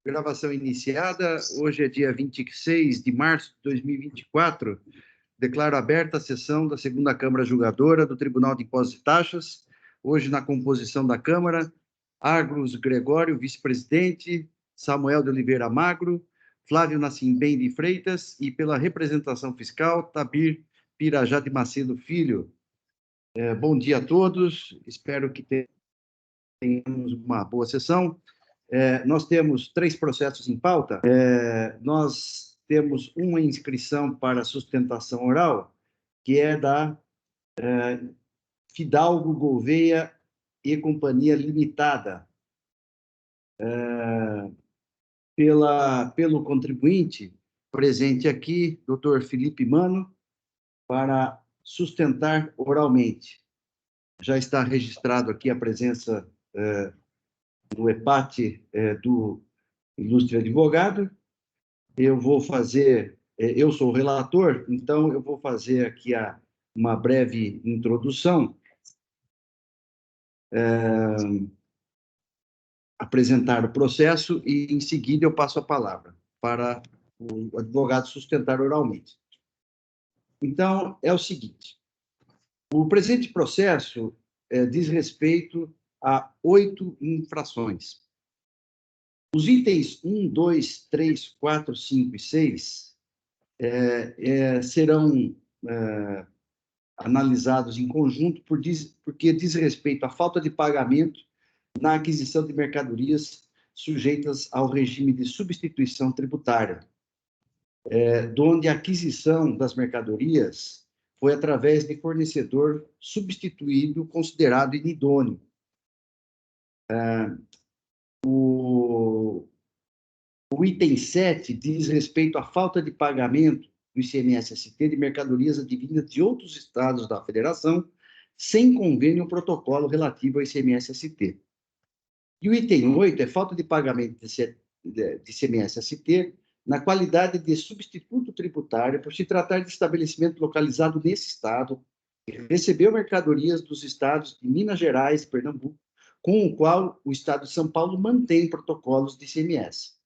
Gravação iniciada. Hoje é dia 26 de março de 2024. Declaro aberta a sessão da segunda Câmara Julgadora do Tribunal de Impostos e Taxas. Hoje, na composição da Câmara, Argos Gregório, vice-presidente, Samuel de Oliveira Magro, Flávio Nascimem de Freitas e, pela representação fiscal, Tabir Pirajá de Macedo Filho. Bom dia a todos. Espero que tenhamos uma boa sessão. Nós temos 3 processos em pauta. Nós temos uma inscrição para sustentação oral, que é da Fidalgo Gouveia e Companhia Limitada, pelo contribuinte presente aqui, Dr. Felipe Mano, para sustentar oralmente. Já está registrado aqui a presença no EPAT do ilustre advogado. Eu vou fazer, eu sou o relator, então eu vou fazer aqui uma breve introdução, apresentar o processo e, em seguida, eu passo a palavra para o advogado sustentar oralmente. Então, é o seguinte: o presente processo diz respeito a 8 infrações. Os itens 1, 2, 3, 4, 5 e 6 serão analisados em conjunto porque diz respeito à falta de pagamento na aquisição de mercadorias sujeitas ao regime de substituição tributária, onde a aquisição das mercadorias foi através de fornecedor substituído considerado inidôneo. O item 7 diz respeito à falta de pagamento do ICMS-ST de mercadorias advindas de outros estados da federação, sem convênio ou protocolo relativo ao ICMS-ST. E o item 8 é falta de pagamento de ICMS-ST na qualidade de substituto tributário por se tratar de estabelecimento localizado nesse estado, que recebeu mercadorias dos estados de Minas Gerais e Pernambuco, com o qual o estado de São Paulo mantém protocolos de ICMS.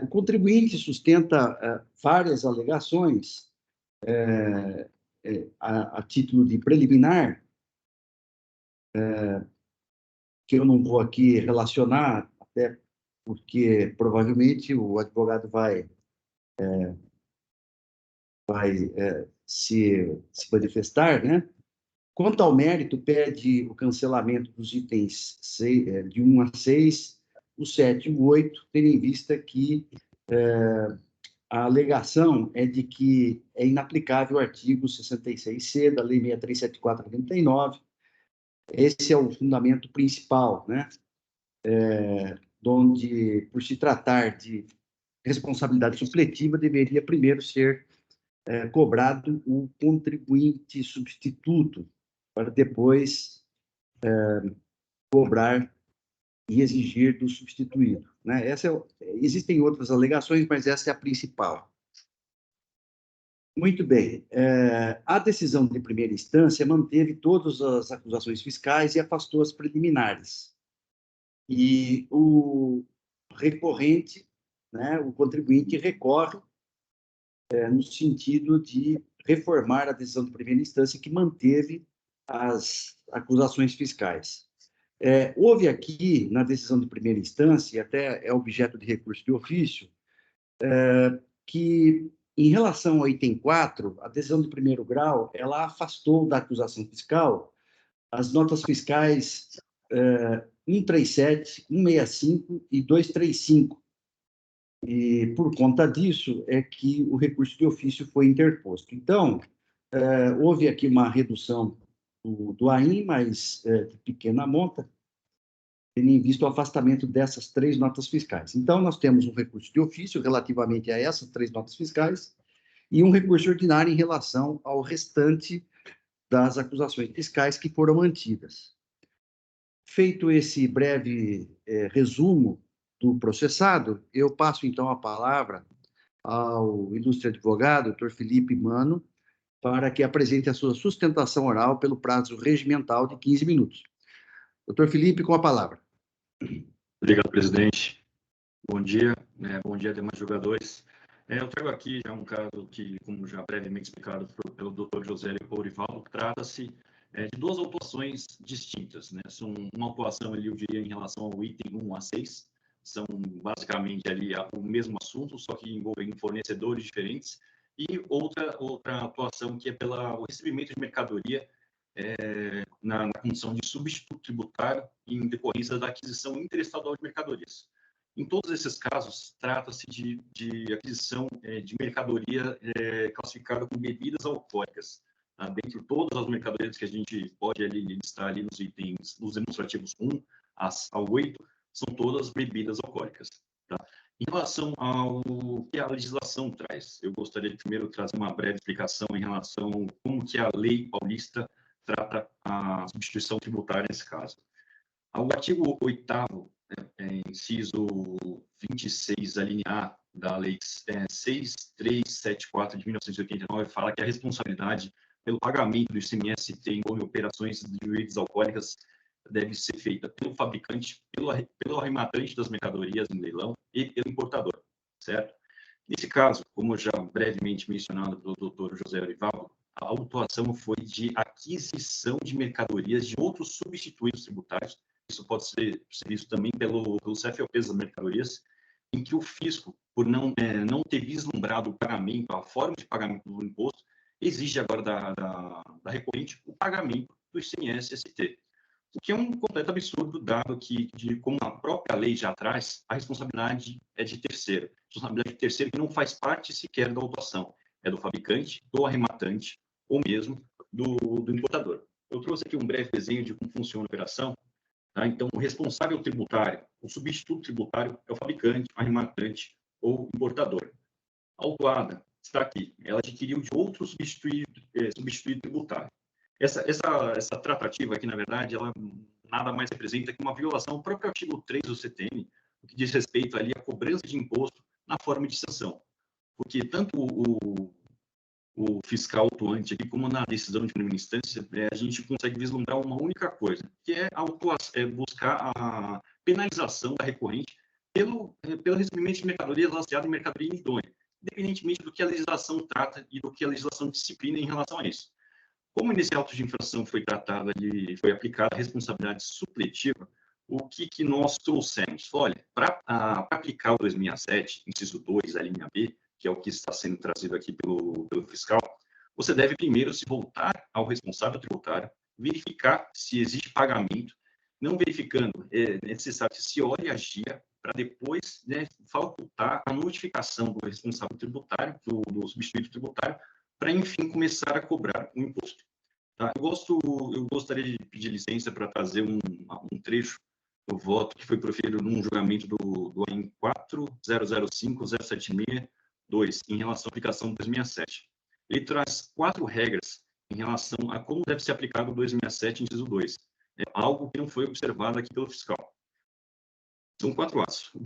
O contribuinte sustenta várias alegações a título de preliminar, que eu não vou aqui relacionar, até porque provavelmente o advogado vai se manifestar, né? Quanto ao mérito, pede o cancelamento dos itens de 1 a 6, o 7 e o 8, tendo em vista que a alegação é de que é inaplicável o artigo 66C da Lei 6374/99. Esse é o fundamento principal, né? Onde, por se tratar de responsabilidade supletiva, deveria primeiro ser cobrado o contribuinte substituto, para depois cobrar e exigir do substituído, né? Existem outras alegações, mas essa é a principal. Muito bem. A decisão de primeira instância manteve todas as acusações fiscais e afastou as preliminares. E o recorrente, né, o contribuinte, recorre no sentido de reformar a decisão de primeira instância que manteve as acusações fiscais. Houve aqui, na decisão de primeira instância, e até é objeto de recurso de ofício, que, em relação ao item 4, a decisão de primeiro grau, ela afastou da acusação fiscal as notas fiscais 137, 165 e 235. E, por conta disso, é que o recurso de ofício foi interposto. Então, houve aqui uma redução do AIM, mas de pequena monta, tendo em vista o afastamento dessas 3 notas fiscais. Então, nós temos um recurso de ofício relativamente a essas 3 notas fiscais e um recurso ordinário em relação ao restante das acusações fiscais que foram mantidas. Feito esse breve resumo do processado, eu passo, então, a palavra ao ilustre advogado, Dr. Felipe Mano, para que apresente a sua sustentação oral pelo prazo regimental de 15 minutos. Dr. Felipe, com a palavra. Obrigado, presidente. Bom dia, bom dia demais jogadores. Eu trago aqui já um caso que, como já brevemente explicado pelo Dr. José Lourival, trata-se de duas autuações distintas, né? São uma autuação ali, eu diria, em relação ao item 1 a 6, são basicamente ali o mesmo assunto, só que envolvem fornecedores diferentes, e outra atuação que é pelo recebimento de mercadoria na condição de substituto tributário em decorrência da aquisição interestadual de mercadorias. Em todos esses casos, trata-se de aquisição de mercadoria classificada como bebidas alcoólicas. Tá? Dentre todas as mercadorias que a gente pode ali listar ali nos itens, nos demonstrativos 1 ao 8, são todas bebidas alcoólicas. Tá? Em relação ao que a legislação traz, eu gostaria de primeiro trazer uma breve explicação em relação a como que a lei paulista trata a substituição tributária nesse caso. O artigo 8º, inciso 26, alínea A, da Lei 6374 de 1989, fala que a responsabilidade pelo pagamento do ICMS-T em operações de bebidas alcoólicas deve ser feita pelo fabricante, pelo arrematante das mercadorias em leilão e pelo importador, certo? Nesse caso, como já brevemente mencionado pelo Dr. José Lourival, a autuação foi de aquisição de mercadorias de outros substituídos tributários. Isso pode ser visto também pelo CFOP das mercadorias, em que o fisco, por não ter vislumbrado o pagamento, a forma de pagamento do imposto, exige agora da recorrente o pagamento do ICMS-ST. O que é um completo absurdo, dado que, como a própria lei já traz, a responsabilidade é de terceiro. A responsabilidade de terceiro que não faz parte sequer da autuação. É do fabricante, do arrematante ou mesmo do importador. Eu trouxe aqui um breve desenho de como funciona a operação. Tá? Então, o responsável tributário, o substituto tributário é o fabricante, arrematante ou importador. A autuada está aqui. Ela adquiriu de outro substituído tributário. Essa tratativa aqui, na verdade, ela nada mais representa que uma violação ao próprio artigo 3 do CTN, o que diz respeito ali à cobrança de imposto na forma de sanção. Porque tanto o fiscal atuante aqui, como na decisão de primeira instância, a gente consegue vislumbrar uma única coisa, que é buscar a penalização da recorrente pelo recebimento de mercadoria baseada em mercadoria idônea, independentemente do que a legislação trata e do que a legislação disciplina em relação a isso. Como nesse auto de infração foi foi aplicada a responsabilidade supletiva, o que nós trouxemos? Olha, para aplicar o 2007, inciso 2, a linha B, que é o que está sendo trazido aqui pelo fiscal, você deve primeiro se voltar ao responsável tributário, verificar se existe pagamento, não verificando, é necessário que se olhe a GIA para depois facultar a notificação do responsável tributário, do substituto tributário, para, enfim, começar a cobrar o imposto. Tá? Eu gostaria de pedir licença para trazer um trecho do voto que foi proferido num julgamento do AIN 4005076 2, em relação à aplicação do 2007. Ele traz 4 regras em relação a como deve ser aplicado o 2007, inciso 2. É algo que não foi observado aqui pelo fiscal. São 4 atos. O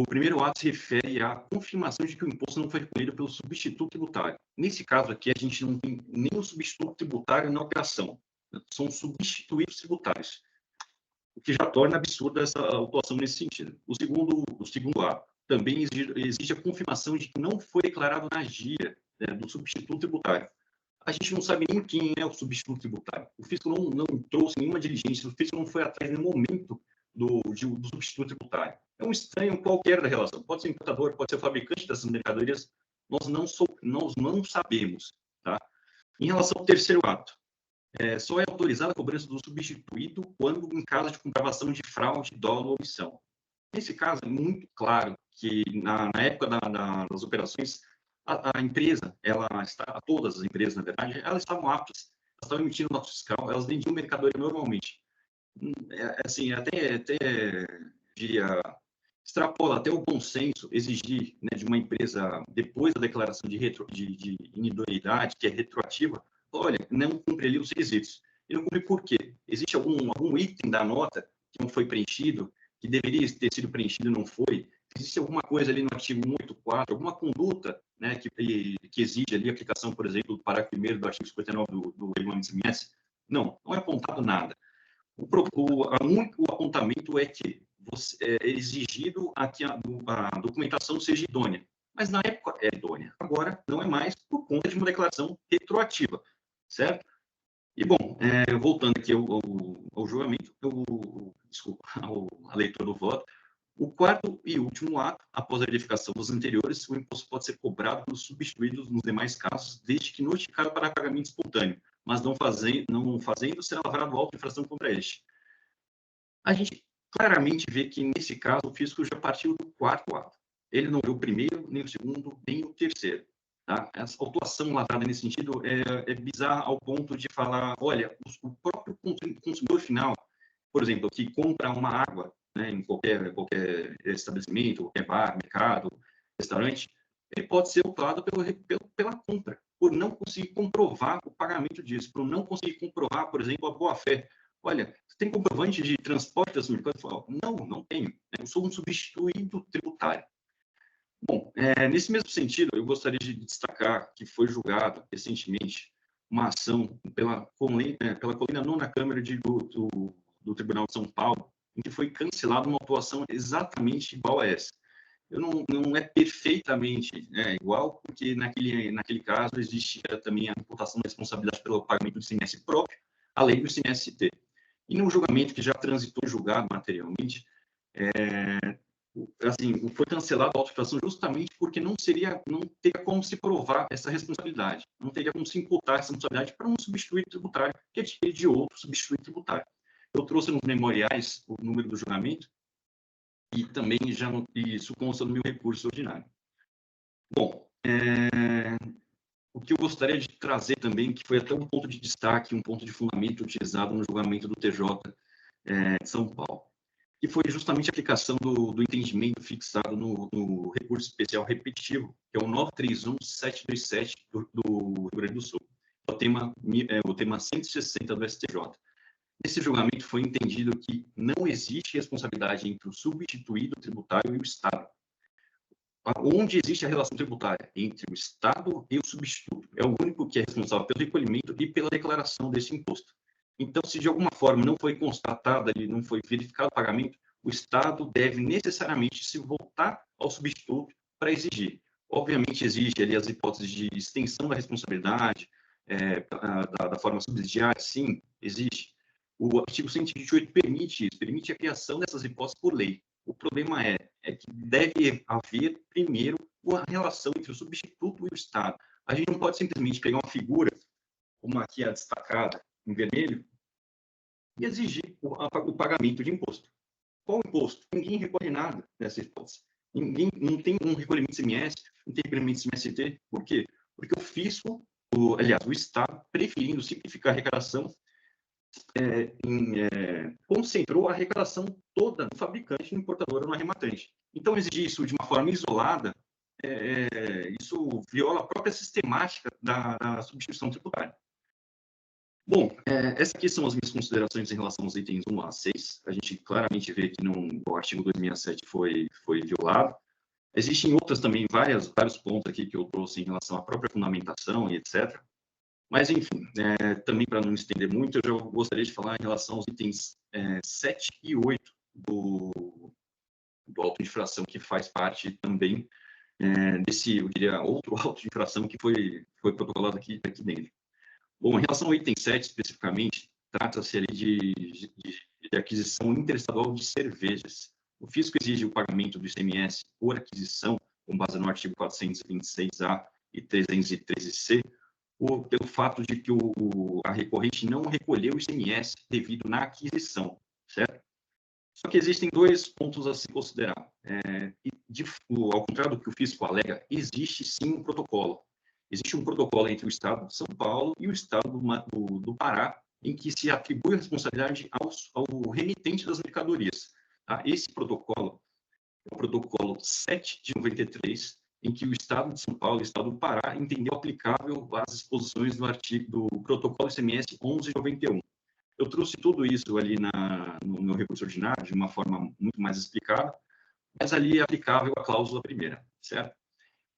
primeiro ato se refere à confirmação de que o imposto não foi recolhido pelo substituto tributário. Nesse caso aqui, a gente não tem nem o substituto tributário na operação. São substituídos tributários, o que já torna absurda essa autuação nesse sentido. O segundo ato também exige a confirmação de que não foi declarado na GIA do substituto tributário. A gente não sabe nem quem é o substituto tributário. O fisco não trouxe nenhuma diligência, o fisco não foi atrás no momento do substituto tributário. É um estranho qualquer da relação. Pode ser importador, pode ser fabricante dessas mercadorias, nós não sabemos. Tá? Em relação ao terceiro ato, só é autorizada a cobrança do substituído quando em caso de comprovação de fraude, dolo ou omissão. Nesse caso, é muito claro que na época das operações, a empresa, todas as empresas, na verdade, elas estavam aptas, elas estavam emitindo nota fiscal, elas vendiam mercadoria normalmente. Assim, até diria, extrapola até o bom senso exigir de uma empresa, depois da declaração de inidoneidade, que é retroativa, olha, não cumpre ali os requisitos. E não cumpre por quê? Existe algum item da nota que não foi preenchido, que deveria ter sido preenchido e não foi? Existe alguma coisa ali no artigo 184, alguma conduta que exige ali a aplicação, por exemplo, do parágrafo 1º do artigo 59 do regulamento do ICMS? Não é apontado nada. O apontamento é que é exigido que a documentação seja idônea. Mas na época era idônea. Agora não é mais por conta de uma declaração retroativa, certo? E, bom, voltando aqui ao julgamento, desculpa, à leitura do voto, o quarto e último ato, após a verificação dos anteriores, o imposto pode ser cobrado pelos substituídos nos demais casos, desde que notificado para pagamento espontâneo, mas não fazendo, será lavrado auto de infração contra este. A gente claramente vê que, nesse caso, o fisco já partiu do quarto ato. Ele não viu o primeiro, nem o segundo, nem o terceiro. Tá? Essa autuação lavrada nesse sentido é bizarra ao ponto de falar, olha, o próprio consumidor final, por exemplo, que compra uma água, né, em qualquer estabelecimento, qualquer bar, mercado, restaurante, ele pode ser autuado pela compra, por não conseguir comprovar o pagamento disso, por não conseguir comprovar, por exemplo, a boa-fé. Olha, você tem comprovante de transporte das mercadorias? Não tenho. Eu sou um substituído tributário. Bom, nesse mesmo sentido, eu gostaria de destacar que foi julgado recentemente uma ação pela colina nona Câmara do Tribunal de São Paulo, em que foi cancelada uma atuação exatamente igual a essa. Não é perfeitamente igual, porque naquele caso existia também a imputação da responsabilidade pelo pagamento do ICMS próprio, além do ICMS-T. E no julgamento que já transitou julgado materialmente, foi cancelada a auto-infração justamente porque não teria como se provar essa responsabilidade, não teria como se imputar essa responsabilidade para um substituído tributário, que é diferente de outro substituído tributário. Eu trouxe nos memoriais o número do julgamento e também isso consta no meu recurso ordinário. Bom, o que eu gostaria de trazer também, que foi até um ponto de destaque, um ponto de fundamento utilizado no julgamento do TJ de São Paulo, que foi justamente a aplicação do entendimento fixado no recurso especial repetitivo, que é o 931.727 do Rio Grande do Sul, o tema 160 do STJ. Nesse julgamento foi entendido que não existe responsabilidade entre o substituído tributário e o Estado. Onde existe a relação tributária? Entre o Estado e o substituto. É o único que é responsável pelo recolhimento e pela declaração desse imposto. Então, se de alguma forma não foi constatado ali, não foi verificado o pagamento, o Estado deve necessariamente se voltar ao substituto para exigir. Obviamente, existe ali as hipóteses de extensão da responsabilidade, da forma subsidiária, sim, existe. O artigo 128 permite a criação dessas hipóteses por lei. O problema é que deve haver, primeiro, uma relação entre o substituto e o Estado. A gente não pode simplesmente pegar uma figura, como aqui é destacada, em vermelho, e exigir o pagamento de imposto. Qual imposto? Ninguém recolhe nada nessa hipótese. Não tem um recolhimento de ICMS, não tem recolhimento de ICMS-T. Por quê? Porque o fisco, o Estado, preferindo simplificar a arrecadação, concentrou a arrecadação toda no fabricante, no importador ou no arrematante. Então, exigir isso de uma forma isolada, isso viola a própria sistemática da substituição tributária. Bom, essas aqui são as minhas considerações em relação aos itens 1 a 6. A gente claramente vê que o artigo 2067 foi violado. Existem outras também, vários pontos aqui que eu trouxe em relação à própria fundamentação e etc. Mas, enfim, também para não estender muito, eu já gostaria de falar em relação aos itens 7 e 8 do auto de infração, que faz parte também desse, eu diria, outro auto de infração que foi protocolado aqui dentro. Bom, em relação ao item 7, especificamente, trata-se ali de aquisição interestadual de cervejas. O fisco exige o pagamento do ICMS por aquisição, com base no artigo 426A e 313C, pelo fato de que a recorrente não recolheu o ICMS devido na aquisição, certo? Só que existem dois pontos a se considerar. Ao contrário do que o fisco alega, existe sim um protocolo. Existe um protocolo entre o Estado de São Paulo e o Estado do Pará, em que se atribui a responsabilidade ao remitente das mercadorias. Tá? Esse protocolo é o protocolo 7 de 93, em que o Estado de São Paulo e o Estado do Pará entendeu aplicável as disposições do protocolo ICMS 1191. Eu trouxe tudo isso ali no meu recurso ordinário, de uma forma muito mais explicada, mas ali é aplicável a cláusula primeira, certo?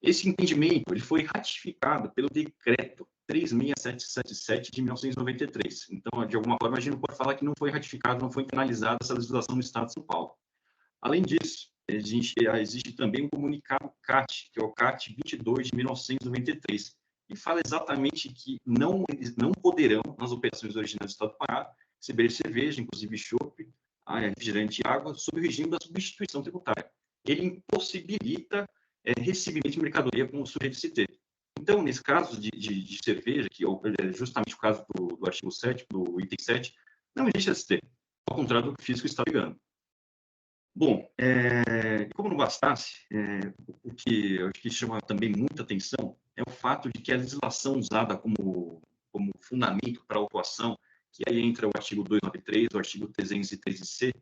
Esse entendimento ele foi ratificado pelo decreto 36777 de 1993. Então, de alguma forma, a gente não pode falar que não foi ratificado, não foi penalizada essa legislação no Estado de São Paulo. Além disso, existe também um comunicado CAT, que é o CAT 22 de 1993, que fala exatamente que não poderão, nas operações originárias do Estado do Pará, receber cerveja, inclusive chopp, refrigerante e água, sob o regime da substituição tributária. Ele impossibilita recebimento de mercadoria como o sujeito citei. Então, nesse caso de cerveja, que é justamente o caso do artigo 7, do item 7, não existe ST, ao contrário do que o físico está ligando. Bom, como não bastasse, o que eu acho que chama também muita atenção é o fato de que a legislação usada como fundamento para a autuação, que aí entra o artigo 293, o artigo 313C,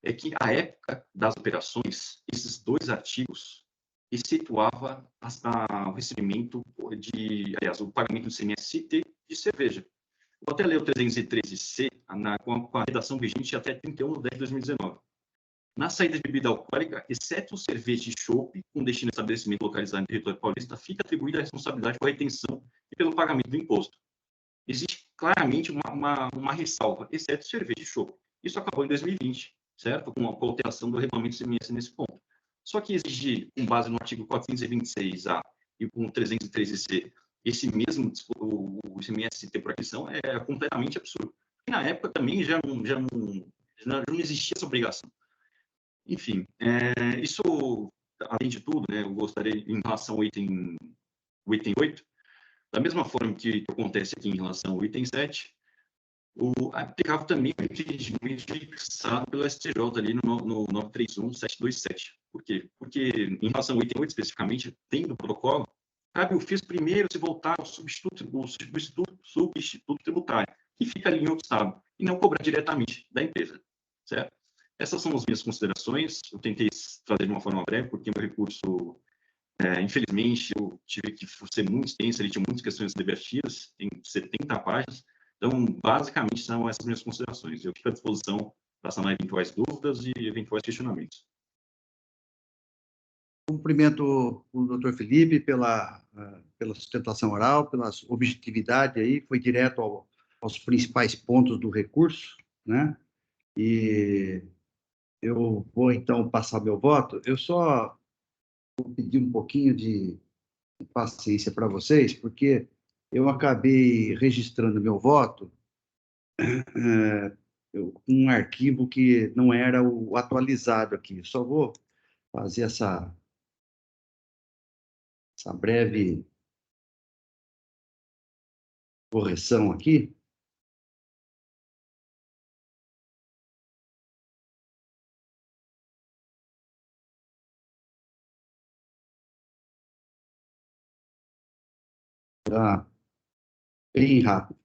é que, à época das operações, esses dois artigos excetuava o recebimento aliás, o pagamento do CMS-CT de cerveja. Vou até ler o 313C com a redação vigente até 31 de 2019. Na saída de bebida alcoólica, exceto cerveja e chopp, com destino a estabelecimento localizado no território paulista, fica atribuída a responsabilidade pela retenção e pelo pagamento do imposto. Existe claramente uma ressalva, exceto cerveja e chopp. Isso acabou em 2020, certo? Com a alteração do regulamento CMS nesse ponto. Só que exigir, com base no artigo 426A e com 313C, esse mesmo o CMS-T por aquisição é completamente absurdo. E na época também já não existia essa obrigação. Enfim, isso, além de tudo, né, eu gostaria, em relação ao item 8, da mesma forma que acontece aqui em relação ao item 7, aplicava também o entendimento fixado pelo STJ ali no 931.727. Por quê? Porque, em relação ao item 8, especificamente, dentro do protocolo, cabe o FIS primeiro se voltar ao substituto tributário, que fica ali em outro estado, e não cobrar diretamente da empresa, certo? Essas são as minhas considerações. Eu tentei trazer de uma forma breve, porque meu recurso, infelizmente, eu tive que ser muito extenso, ele tinha muitas questões divertidas, tem 70 páginas. Então, basicamente, são essas minhas considerações. Eu fico à disposição para sanar eventuais dúvidas e eventuais questionamentos. Cumprimento o doutor Felipe pela sustentação oral, pela objetividade aí, foi direto aos principais pontos do recurso, né? E eu vou, então, passar meu voto. Eu só vou pedir um pouquinho de paciência para vocês, porque eu acabei registrando meu voto um arquivo que não era o atualizado aqui. Só vou fazer essa breve correção aqui. Tá bem rápido.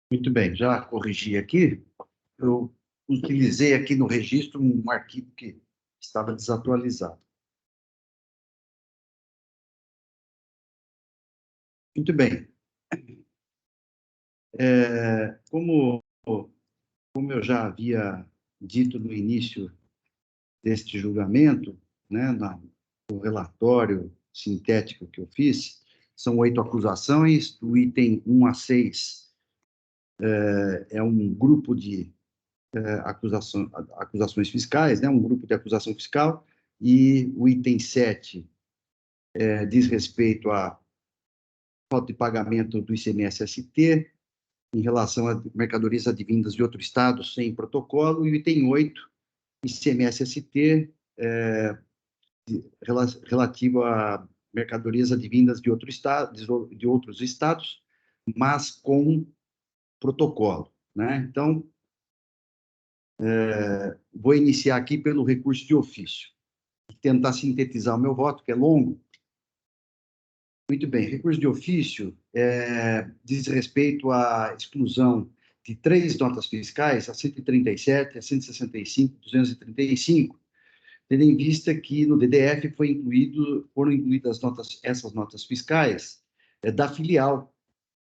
Muito bem, já corrigi aqui. Eu utilizei aqui no registro um arquivo que estava desatualizado. Muito bem. Como eu já havia dito no início deste julgamento, né, no relatório sintético que eu fiz, são 8 acusações, do item 1 a 6 é um grupo de acusações fiscais, né, um grupo de acusação fiscal, e o item 7 diz respeito à falta de pagamento do ICMS-ST em relação a mercadorias advindas de outro estado sem protocolo, e o item 8, ICMS-ST, relativo a mercadorias advindas de outros estados, mas com protocolo, né? Então, vou iniciar aqui pelo recurso de ofício, tentar sintetizar o meu voto, que é longo. Muito bem, recurso de ofício diz respeito à exclusão de 3 notas fiscais, a 137, a 165, 235, tendo em vista que no DDF foram incluídas essas notas fiscais da filial,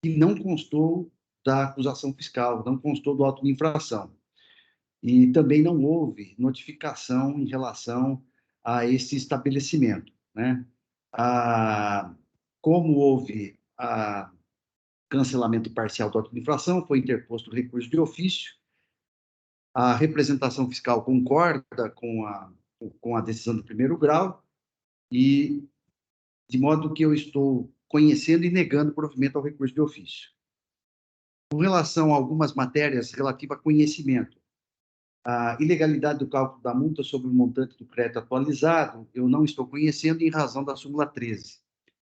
que não constou da acusação fiscal, não constou do auto de infração. E também não houve notificação em relação a esse estabelecimento, né? Como houve cancelamento parcial do auto de infração, foi interposto recurso de ofício, a representação fiscal concorda com a decisão do primeiro grau, e de modo que eu estou conhecendo e negando o provimento ao recurso de ofício. Com relação a algumas matérias relativas a conhecimento, a ilegalidade do cálculo da multa sobre o montante do crédito atualizado, eu não estou conhecendo em razão da súmula 13.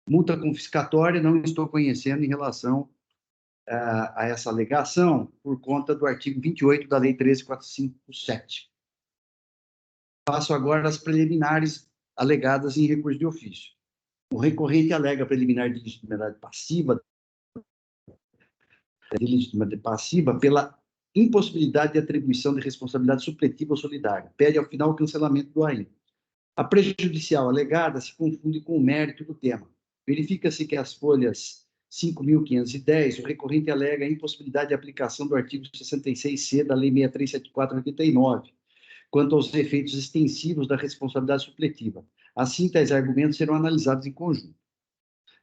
Multa confiscatória, não estou conhecendo em relação a essa alegação, por conta do artigo 28 da Lei 13.457. Passo agora as preliminares alegadas em recurso de ofício. O recorrente alega preliminar de legitimidade passiva pela impossibilidade de atribuição de responsabilidade supletiva ou solidária. Pede, ao final, o cancelamento do AIM. A prejudicial alegada se confunde com o mérito do tema. Verifica-se que as folhas 5.510, o recorrente alega a impossibilidade de aplicação do artigo 66C da Lei 6374/89, quanto aos efeitos extensivos da responsabilidade supletiva. Assim, tais argumentos serão analisados em conjunto.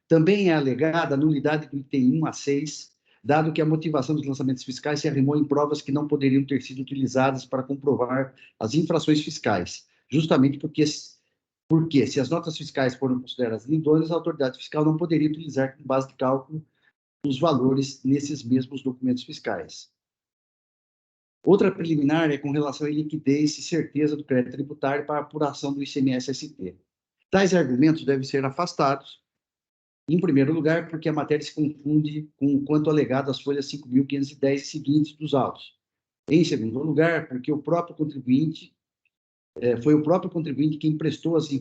Também é alegada a nulidade do item 1 a 6, dado que a motivação dos lançamentos fiscais se arrimou em provas que não poderiam ter sido utilizadas para comprovar as infrações fiscais, justamente porque se as notas fiscais foram consideradas idôneas, a autoridade fiscal não poderia utilizar como base de cálculo os valores nesses mesmos documentos fiscais. Outra preliminar é com relação à liquidez e certeza do crédito tributário para a apuração do ICMS-ST. Tais argumentos devem ser afastados, em primeiro lugar, porque a matéria se confunde com o quanto alegado às folhas 5.510 e seguintes dos autos. Em segundo lugar, porque foi o próprio contribuinte quem prestou as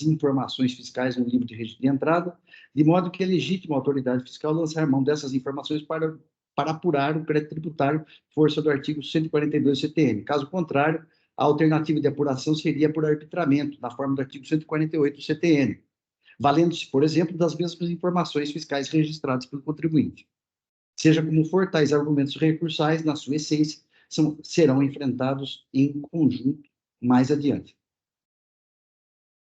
informações fiscais no livro de registro de entrada, de modo que é legítimo a autoridade fiscal lançar mão dessas informações para apurar o crédito tributário, força do artigo 142 do CTN. Caso contrário, a alternativa de apuração seria por arbitramento, na forma do artigo 148 do CTN, valendo-se, por exemplo, das mesmas informações fiscais registradas pelo contribuinte. Seja como for, tais argumentos recursais, na sua essência, serão enfrentados em conjunto mais adiante.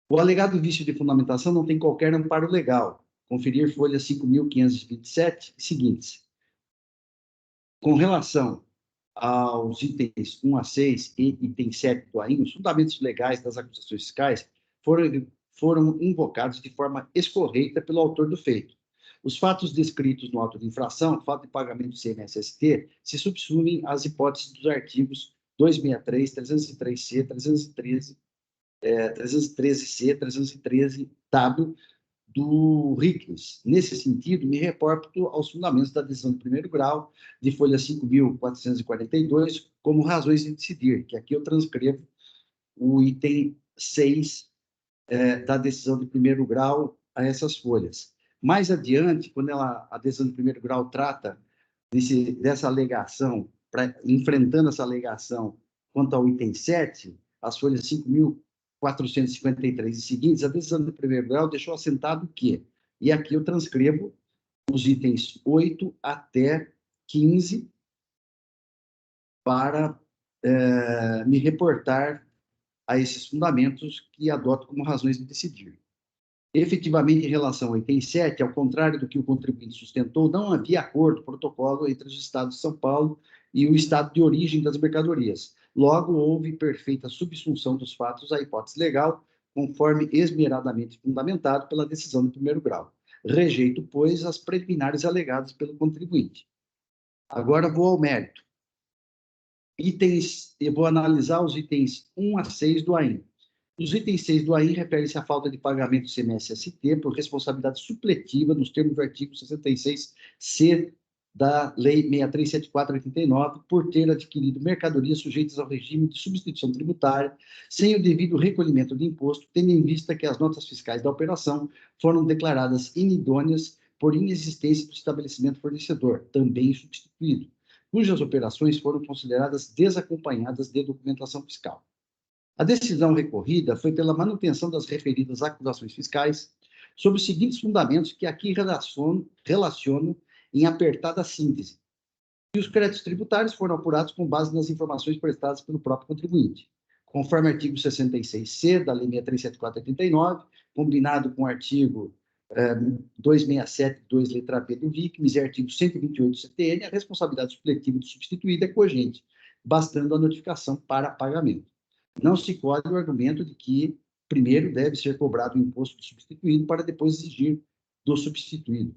O alegado vício de fundamentação não tem qualquer amparo legal. Conferir folha 5.527 e seguintes. Com relação aos itens 1 a 6 e item 7 do AIM, os fundamentos legais das acusações fiscais foram invocados de forma escorreita pelo autor do feito. Os fatos descritos no auto de infração, fato de pagamento do ICMS-ST, se subsumem às hipóteses dos artigos 263, 303C, 313C, 313W do RICNES. Nesse sentido, me reporto aos fundamentos da decisão de primeiro grau, de folha 5.442, como razões de decidir, que aqui eu transcrevo o item 6 da decisão de primeiro grau a essas folhas. Mais adiante, quando a decisão de primeiro grau trata dessa alegação, enfrentando essa alegação quanto ao item 7, as folhas 5.453 e seguintes, a decisão de primeiro grau deixou assentado que, e aqui eu transcrevo os itens 8 até 15 para me reportar a esses fundamentos que adoto como razões de decidir. Efetivamente, em relação ao item 7, ao contrário do que o contribuinte sustentou, não havia acordo, protocolo entre os estados de São Paulo e o estado de origem das mercadorias. Logo, houve perfeita subsunção dos fatos à hipótese legal, conforme esmeradamente fundamentado pela decisão do primeiro grau. Rejeito, pois, as preliminares alegadas pelo contribuinte. Agora vou ao mérito. Eu vou analisar os itens 1 a 6 do AIN. Os itens 6 do AIN referem-se à falta de pagamento do ICMS-ST por responsabilidade supletiva nos termos do artigo 66C da Lei 6374/89, por ter adquirido mercadorias sujeitas ao regime de substituição tributária, sem o devido recolhimento de imposto, tendo em vista que as notas fiscais da operação foram declaradas inidôneas por inexistência do estabelecimento fornecedor, também substituído, cujas operações foram consideradas desacompanhadas de documentação fiscal. A decisão recorrida foi pela manutenção das referidas acusações fiscais sob os seguintes fundamentos que aqui relaciono em apertada síntese. E os créditos tributários foram apurados com base nas informações prestadas pelo próprio contribuinte, conforme o artigo 66C da Lei 6374/89, combinado com o artigo 267.2, letra B do RICMES e artigo 128 do CTN, a responsabilidade supletiva do substituído é cogente, bastando a notificação para pagamento. Não se colhe o argumento de que primeiro deve ser cobrado o imposto do substituído para depois exigir do substituído,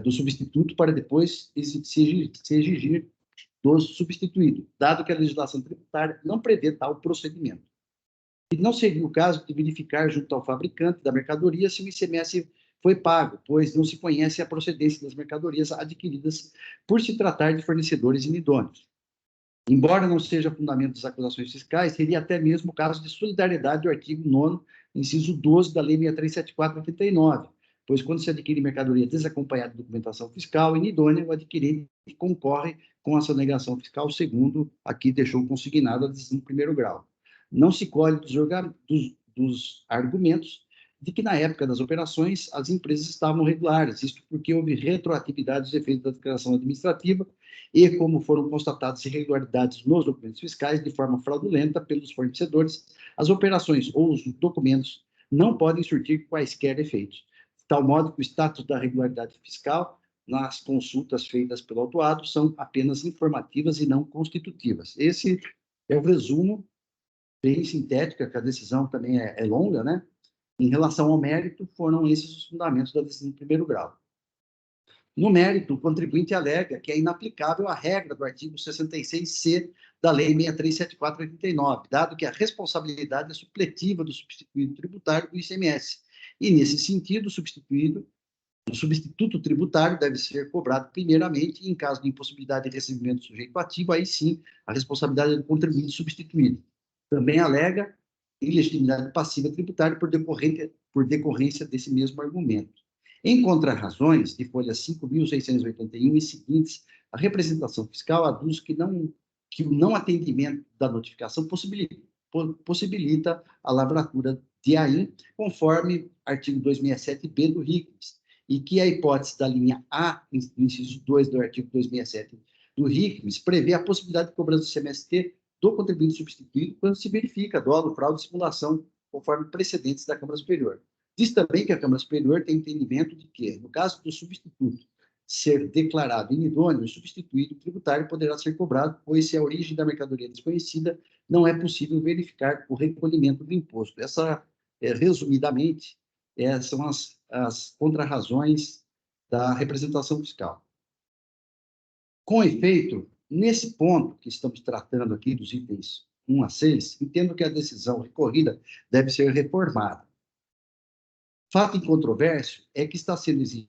do substituto para depois se exigir do substituído, dado que a legislação tributária não prevê tal procedimento. E não seria o caso de verificar junto ao fabricante da mercadoria se o ICMS foi pago, pois não se conhece a procedência das mercadorias adquiridas por se tratar de fornecedores inidôneos. Embora não seja fundamento das acusações fiscais, seria até mesmo o caso de solidariedade do artigo 9º, inciso 12 da Lei 6374/89, pois quando se adquire mercadoria desacompanhada de documentação fiscal inidônea, o adquirente concorre com a sonegação fiscal, segundo aqui deixou consignado a decisão do primeiro grau. Não se colhe dos argumentos de que, na época das operações, as empresas estavam regulares, isto porque houve retroatividade dos efeitos da declaração administrativa e, como foram constatadas irregularidades nos documentos fiscais de forma fraudulenta pelos fornecedores, as operações ou os documentos não podem surtir quaisquer efeitos, de tal modo que o status da regularidade fiscal nas consultas feitas pelo autuado são apenas informativas e não constitutivas. Esse é o resumo bem sintético, que a decisão também é longa, né? Em relação ao mérito, foram esses os fundamentos da decisão de primeiro grau. No mérito, o contribuinte alega que é inaplicável a regra do artigo 66C da Lei 6374/89, dado que a responsabilidade é supletiva do substituído tributário do ICMS. E, nesse sentido, o substituto tributário deve ser cobrado primeiramente e, em caso de impossibilidade de recebimento do sujeito ativo, aí sim a responsabilidade é do contribuinte substituído. Também alega ilegitimidade passiva tributária por decorrência desse mesmo argumento. Em contrarrazões, de folha 5.681 e seguintes, a representação fiscal aduz que o não atendimento da notificação possibilita a lavratura de AIN, conforme artigo 267b do RICMES, e que a hipótese da linha A, do inciso 2 do artigo 267 do RICMES, prevê a possibilidade de cobrança do CMST do contribuinte substituído quando se verifica dolo, fraude e simulação, conforme precedentes da Câmara Superior. Diz também que a Câmara Superior tem entendimento de que, no caso do substituto ser declarado inidôneo, o substituído tributário poderá ser cobrado, pois se a origem da mercadoria é desconhecida, não é possível verificar o recolhimento do imposto. Resumidamente, são as contrarrazões da representação fiscal. Com efeito, nesse ponto que estamos tratando aqui dos itens 1 a 6, entendo que a decisão recorrida deve ser reformada. Fato incontroverso é que está sendo exigido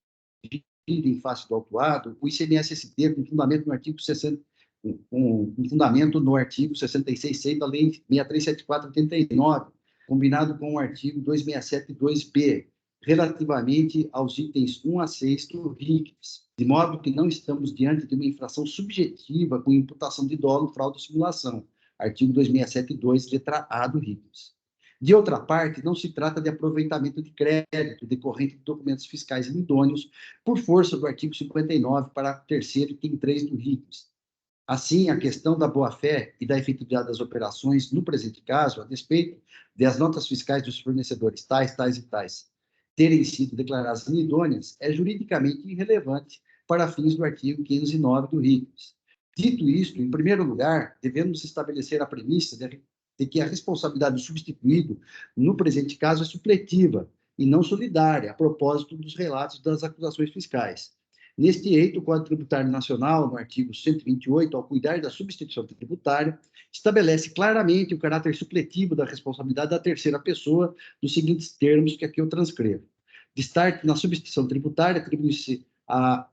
em face do autuado o ICMS-ST com fundamento no artigo 60, com fundamento no artigo 66.6 da Lei 6374/89, combinado com o artigo 267.2b, relativamente aos itens 1 a 6 do RICMES, de modo que não estamos diante de uma infração subjetiva com imputação de dolo, fraude ou simulação, artigo 267.2, letra A do RICMES. De outra parte, não se trata de aproveitamento de crédito decorrente de documentos fiscais inidôneos por força do artigo 59, parágrafo 3º, item 3 do RICMES, Assim, a questão da boa-fé e da efetividade das operações, no presente caso, a despeito das notas fiscais dos fornecedores tais, tais e tais, terem sido declaradas inidôneas, é juridicamente irrelevante para fins do artigo 509 do RICS. Dito isto, em primeiro lugar, devemos estabelecer a premissa de que a responsabilidade do substituído, no presente caso, é supletiva e não solidária, a propósito dos relatos das acusações fiscais. Neste eito, o Código Tributário Nacional, no artigo 128, ao cuidar da substituição tributária, estabelece claramente o caráter supletivo da responsabilidade da terceira pessoa, nos seguintes termos que aqui eu transcrevo. Destaque na substituição tributária, atribui-se a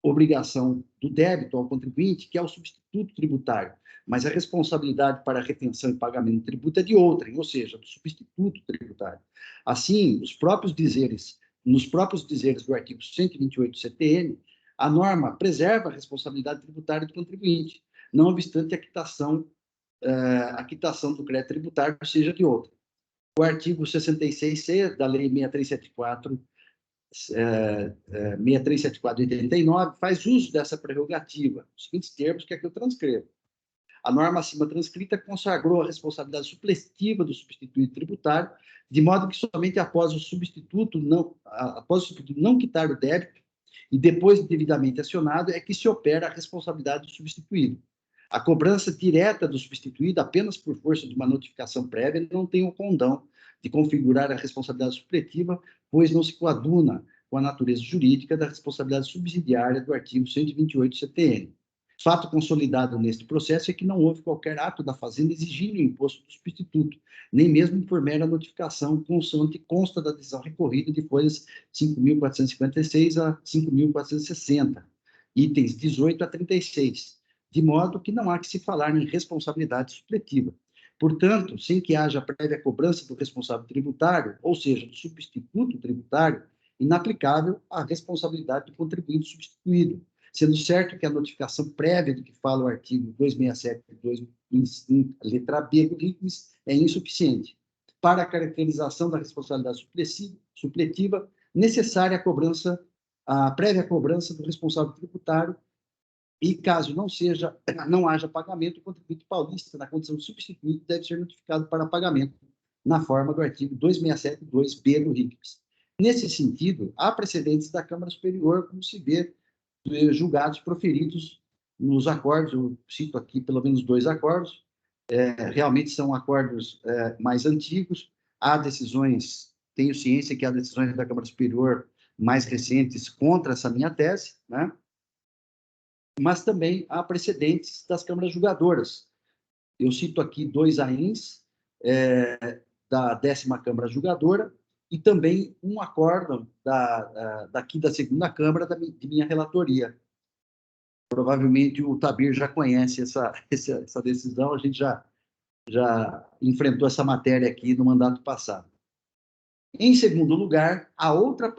obrigação do débito ao contribuinte, que é o substituto tributário, mas a responsabilidade para a retenção e pagamento do tributo é de outrem, ou seja, do substituto tributário. Assim, nos próprios dizeres do artigo 128 do CTN, a norma preserva a responsabilidade tributária do contribuinte, não obstante a quitação do crédito tributário seja de outra. O artigo 66C da Lei 6374 de 89, faz uso dessa prerrogativa, nos seguintes termos que aqui eu transcrevo. A norma acima transcrita consagrou a responsabilidade supletiva do substituído tributário, de modo que somente após o substituto não quitar o débito e depois devidamente acionado é que se opera a responsabilidade do substituído. A cobrança direta do substituído, apenas por força de uma notificação prévia, não tem o condão de configurar a responsabilidade supletiva, pois não se coaduna com a natureza jurídica da responsabilidade subsidiária do artigo 128 do CTN. Fato consolidado neste processo é que não houve qualquer ato da Fazenda exigindo o imposto do substituto, nem mesmo por mera notificação, consoante consta da decisão recorrida de folhas 5.456 a 5.460, itens 18 a 36, de modo que não há que se falar em responsabilidade supletiva. Portanto, sem que haja prévia cobrança do responsável tributário, ou seja, do substituto tributário, inaplicável a responsabilidade do contribuinte substituído, sendo certo que a notificação prévia do que fala o artigo 267, letra B do RICS, é insuficiente. Para a caracterização da responsabilidade supletiva, necessária a prévia cobrança do responsável tributário e, caso não haja pagamento, o contribuinte paulista, na condição de substituído, deve ser notificado para pagamento, na forma do artigo 267.2b do RICS. Nesse sentido, há precedentes da Câmara Superior, como se vê, julgados proferidos nos acordos, eu cito aqui pelo menos 2 acordos, realmente são acordos mais antigos, há decisões, tenho ciência que há decisões da Câmara Superior mais recentes contra essa minha tese, né? Mas também há precedentes das câmaras julgadoras. Eu cito aqui 2 AINs da 10ª Câmara Julgadora e também um acórdão daqui da 2ª Câmara de minha relatoria. Provavelmente o Tabir já conhece essa decisão, a gente já enfrentou essa matéria aqui no mandato passado. Em segundo lugar, há outra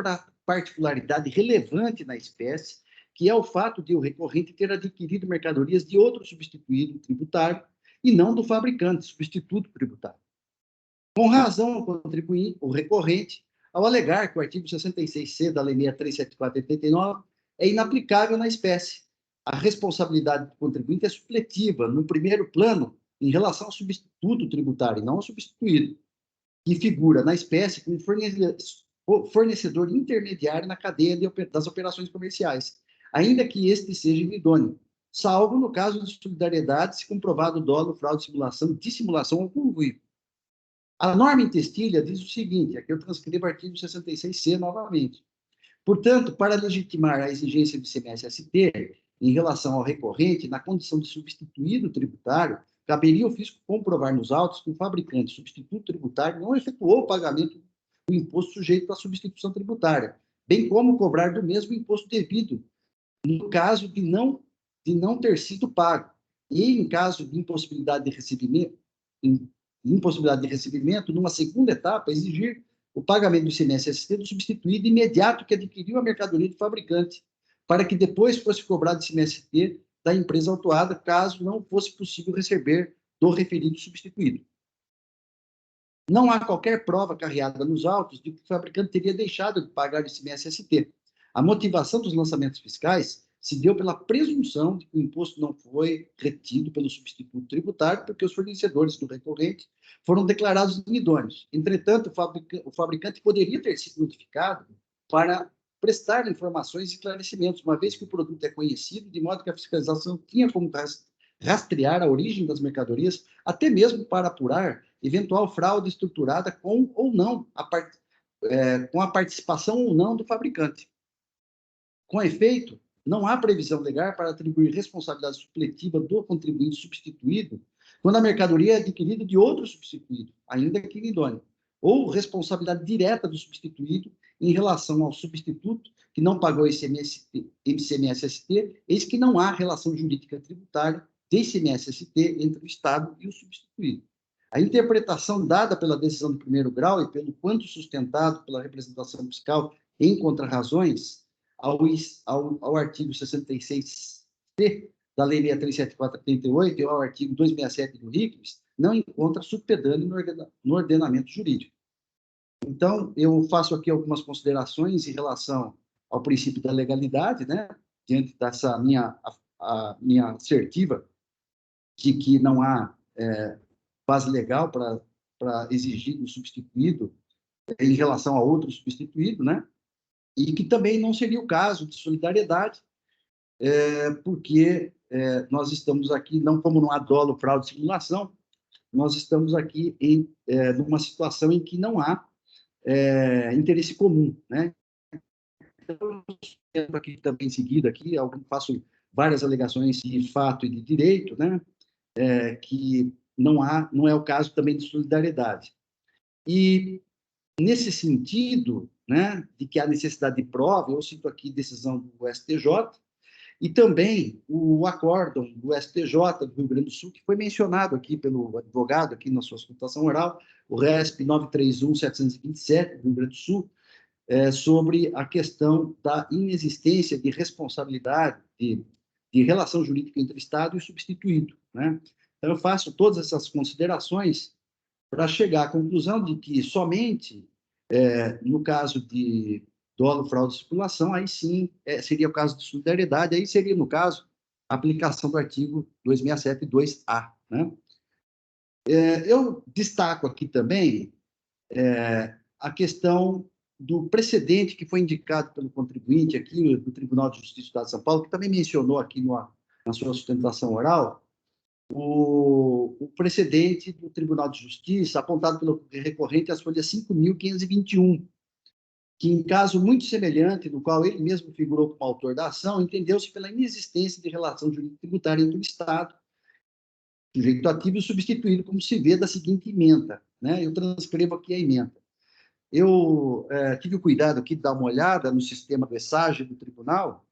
particularidade relevante na espécie, que é o fato de o recorrente ter adquirido mercadorias de outro substituído tributário e não do fabricante, substituto tributário. Com razão, o recorrente, ao alegar que o artigo 66C da Lei 6374 de 89 é inaplicável na espécie. A responsabilidade do contribuinte é supletiva, no primeiro plano, em relação ao substituto tributário, e não ao substituído, que figura na espécie como fornecedor intermediário na cadeia das operações comerciais, ainda que este seja idôneo, salvo no caso de solidariedade, se comprovado dolo, fraude, dissimulação ou conluio. A norma em textilha diz o seguinte, aqui eu transcrevo o artigo 66C novamente. Portanto, para legitimar a exigência do ICMS-ST em relação ao recorrente, na condição de substituído tributário, caberia ao fisco comprovar nos autos que o fabricante substituto tributário não efetuou o pagamento do imposto sujeito à substituição tributária, bem como cobrar do mesmo imposto devido, no caso de não ter sido pago, e em caso de impossibilidade de recebimento, numa segunda etapa, exigir o pagamento do ICMS-ST do substituído imediato que adquiriu a mercadoria do fabricante, para que depois fosse cobrado o ICMS-ST da empresa autuada, caso não fosse possível receber do referido substituído. Não há qualquer prova carreada nos autos de que o fabricante teria deixado de pagar o ICMS-ST. A motivação dos lançamentos fiscais se deu pela presunção de que o imposto não foi retido pelo substituto tributário, porque os fornecedores do recorrente foram declarados inidôneos. Entretanto, o fabricante poderia ter sido notificado para prestar informações e esclarecimentos, uma vez que o produto é conhecido, de modo que a fiscalização tinha como rastrear a origem das mercadorias, até mesmo para apurar eventual fraude estruturada com ou não com a participação ou não do fabricante. Com efeito, não há previsão legal para atribuir responsabilidade supletiva do contribuinte substituído quando a mercadoria é adquirida de outro substituído, ainda que inidôneo, ou responsabilidade direta do substituído em relação ao substituto que não pagou ICMS-ST, eis que não há relação jurídica tributária de ICMS-ST entre o Estado e o substituído. A interpretação dada pela decisão de primeiro grau e pelo quanto sustentado pela representação fiscal em contrarrazões ao artigo 66C da Lei 637/438 e ao artigo 267 do RICS, não encontra subpedâneo no ordenamento jurídico. Então, eu faço aqui algumas considerações em relação ao princípio da legalidade, né, diante dessa minha assertiva de que não há base legal para exigir do substituído em relação a outro substituído, né, e que também não seria o caso de solidariedade, porque nós estamos aqui, não como não há dolo, fraude e simulação, nós estamos aqui numa situação em que não há interesse comum, né? Então, eu aqui também em seguida, aqui, faço várias alegações de fato e de direito, né? Que não é o caso também de solidariedade. E, nesse sentido, né, de que há necessidade de prova, eu cito aqui decisão do STJ, e também o acórdão do STJ do Rio Grande do Sul, que foi mencionado aqui pelo advogado, aqui na sua sustentação oral, o RESP 931/727 do Rio Grande do Sul, sobre a questão da inexistência de responsabilidade, de relação jurídica entre o Estado e o substituído, né? Então, eu faço todas essas considerações para chegar à conclusão de que somente no caso de dolo, fraude e simulação, aí sim seria o caso de solidariedade, aí seria, no caso, a aplicação do artigo 267 2A, né? Eu destaco aqui também a questão do precedente que foi indicado pelo contribuinte aqui do Tribunal de Justiça do Estado de São Paulo, que também mencionou aqui na sua sustentação oral, o precedente do Tribunal de Justiça, apontado pelo recorrente às folhas 5.521, que, em caso muito semelhante, no qual ele mesmo figurou como autor da ação, entendeu-se pela inexistência de relação jurídica tributária entre o Estado, sujeito ativo e substituído, como se vê da seguinte ementa, né? Eu transcrevo aqui a ementa. Eu tive o cuidado aqui de dar uma olhada no sistema do ESAGE do tribunal.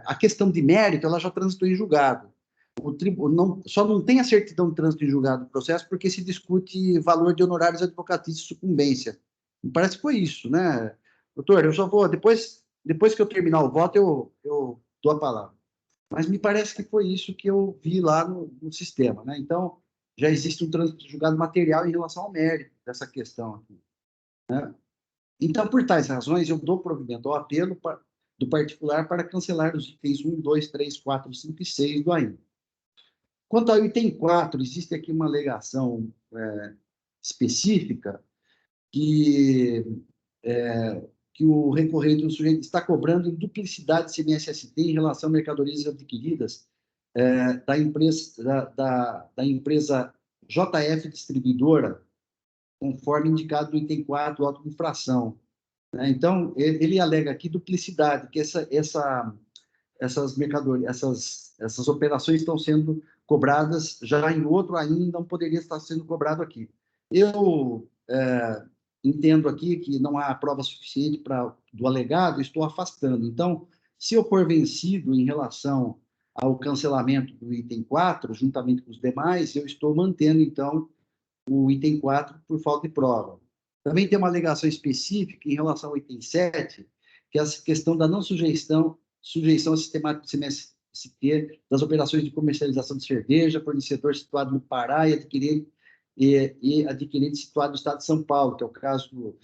A questão de mérito, ela já transitou em julgado. Só não tem a certidão de trânsito em julgado do processo porque se discute valor de honorários advocatícios e sucumbência. Me parece que foi isso, né? Doutor, eu só vou, depois que eu terminar o voto, eu dou a palavra. Mas me parece que foi isso que eu vi lá no sistema, né? Então, já existe um trânsito de julgado material em relação ao mérito dessa questão aqui, né? Então, por tais razões, eu dou provimento ao apelo do particular para cancelar os itens 1, 2, 3, 4, 5 e 6 do AIM. Quanto ao item 4, existe aqui uma alegação específica que o recorrente, o sujeito, está cobrando duplicidade de CMS-ST em relação a mercadorias adquiridas da empresa JF Distribuidora, conforme indicado no item 4 do auto de infração. Então, ele alega aqui duplicidade, que essas mercadorias, essas operações estão sendo cobradas já em outro, ainda não poderia estar sendo cobrado aqui. Eu entendo aqui que não há prova suficiente do alegado, estou afastando. Então, se eu for vencido em relação ao cancelamento do item 4, juntamente com os demais, eu estou mantendo, então, o item 4 por falta de prova. Também tem uma alegação específica em relação ao item 7, que é a questão da não sujeição ao sistema do CMS-ST das operações de comercialização de cerveja, fornecedor situado no Pará e adquirente situado no estado de São Paulo, que é o caso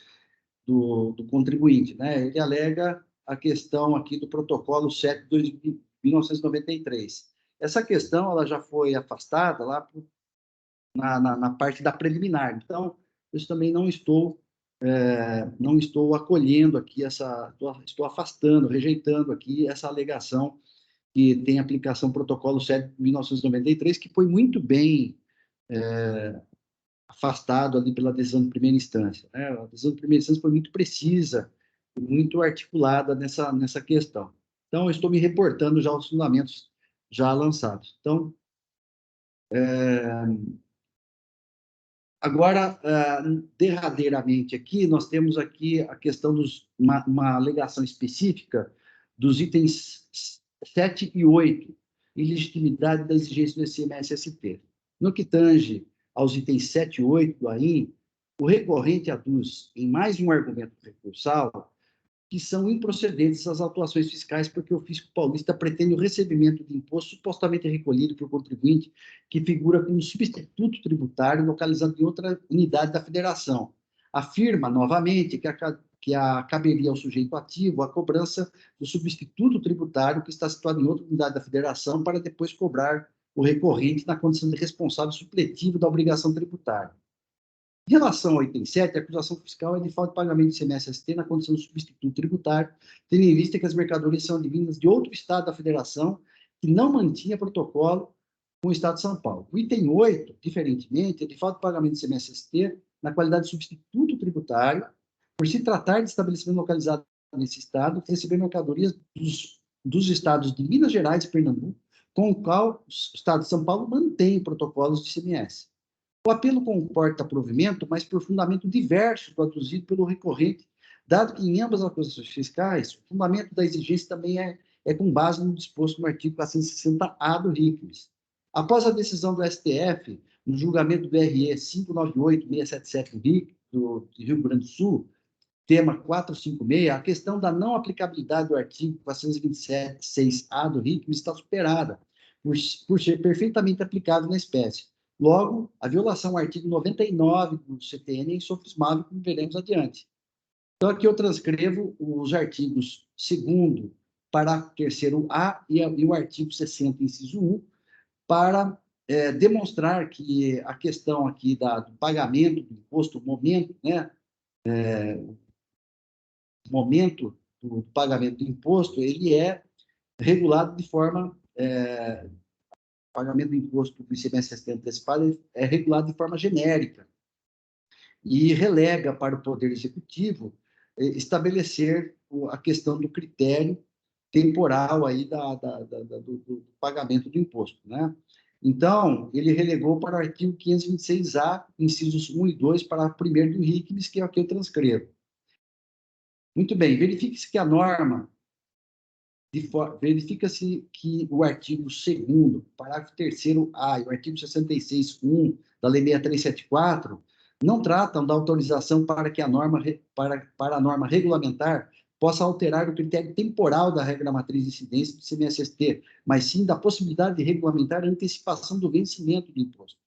do contribuinte, né? Ele alega a questão aqui do protocolo 7 de 1993. Essa questão ela já foi afastada lá na parte da preliminar. Então, eu também não estou acolhendo aqui estou afastando, rejeitando aqui essa alegação que tem aplicação protocolo 7 de 1993, que foi muito bem afastado ali pela decisão de primeira instância. Né? A decisão de primeira instância foi muito precisa, muito articulada nessa questão. Então, eu estou me reportando já aos fundamentos já lançados. Então, agora, derradeiramente aqui, nós temos aqui a questão uma alegação específica dos itens 7 e 8, ilegitimidade da exigência do ICMS-ST. No que tange aos itens 7 e 8 do AIM, o recorrente aduz, em mais um argumento recursal, que são improcedentes as autuações fiscais, porque o fisco paulista pretende o recebimento de imposto supostamente recolhido por contribuinte que figura como substituto tributário localizado em outra unidade da federação. Afirma, novamente, que caberia ao sujeito ativo a cobrança do substituto tributário que está situado em outra unidade da federação para depois cobrar o recorrente na condição de responsável supletivo da obrigação tributária. Em relação ao item 7, a acusação fiscal é de falta de pagamento de ICMS-ST na condição de substituto tributário, tendo em vista que as mercadorias são advindas de outro estado da federação que não mantinha protocolo com o estado de São Paulo. O item 8, diferentemente, é de falta de pagamento de ICMS-ST na qualidade de substituto tributário, por se tratar de estabelecimento localizado nesse estado, receber mercadorias dos estados de Minas Gerais e Pernambuco, com o qual o estado de São Paulo mantém protocolos de ICMS. O apelo comporta provimento, mas por fundamento diverso do aduzido pelo recorrente, dado que em ambas as acusações fiscais, o fundamento da exigência também é com base no disposto no artigo 460-A do RICMES. Após a decisão do STF, no julgamento do RE 598-677 do Rio Grande do Sul, tema 456, a questão da não aplicabilidade do artigo 427-6A do RICMES está superada, por ser perfeitamente aplicável na espécie. Logo, a violação ao artigo 99 do CTN é insofismável, como veremos adiante. Então, aqui eu transcrevo os artigos 2º, parágrafo 3º A e o artigo 60, inciso 1, para demonstrar que a questão aqui do pagamento do imposto, o momento do pagamento do imposto, ele é regulado de forma... pagamento do imposto do ICMS-ST antecipado é regulado de forma genérica e relega para o Poder Executivo estabelecer a questão do critério temporal aí do pagamento do imposto, né? Então, ele relegou para o artigo 526-A, incisos 1 e 2, para o primeiro do RICMES, que é o que eu transcrevo. Muito bem, verifique-se que a norma verifica-se que o artigo 2º, parágrafo 3º A e o artigo 66.1 da Lei 6374 não tratam da autorização para que a norma regulamentar possa alterar o critério temporal da regra matriz de incidência do ICMS-ST, mas sim da possibilidade de regulamentar a antecipação do vencimento do imposto.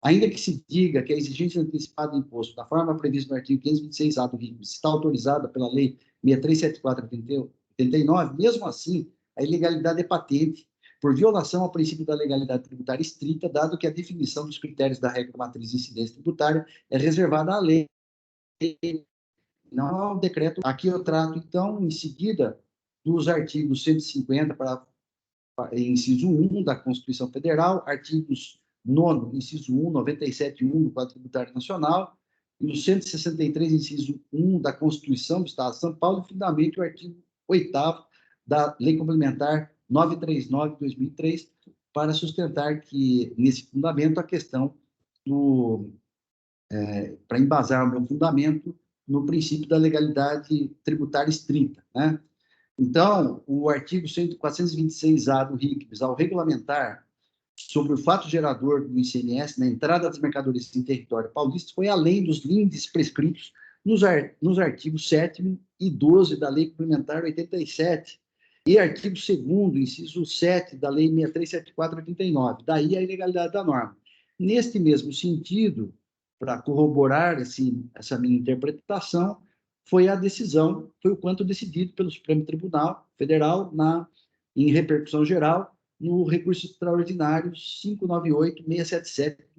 Ainda que se diga que a exigência antecipada do imposto, da forma prevista no artigo 526-A do RICMES, está autorizada pela Lei 6374/89, mesmo assim, a ilegalidade é patente, por violação ao princípio da legalidade tributária estrita, dado que a definição dos critérios da regra matriz de incidência tributária é reservada à lei, não ao decreto. Aqui eu trato, então, em seguida, dos artigos 150, inciso 1 da Constituição Federal, artigos 9º, inciso 1, 97.1 do Código Tributário Nacional, e o 163, inciso 1 da Constituição do Estado de São Paulo, e, finalmente, o artigo 8º da Lei Complementar 939 de 2003, para sustentar que, nesse fundamento, a questão para embasar o meu fundamento no princípio da legalidade tributária estrita, né? Então, o artigo 426-A do RICMES, ao regulamentar sobre o fato gerador do ICMS na entrada das mercadorias em território paulista, foi além dos limites prescritos nos artigos 7º e 12 da Lei Complementar 87 e artigo 2º, inciso 7 da Lei 6374/89. Daí a ilegalidade da norma. Neste mesmo sentido, para corroborar essa minha interpretação, foi a decisão, foi o quanto decidido pelo Supremo Tribunal Federal em repercussão geral no recurso extraordinário 598-677 do Rio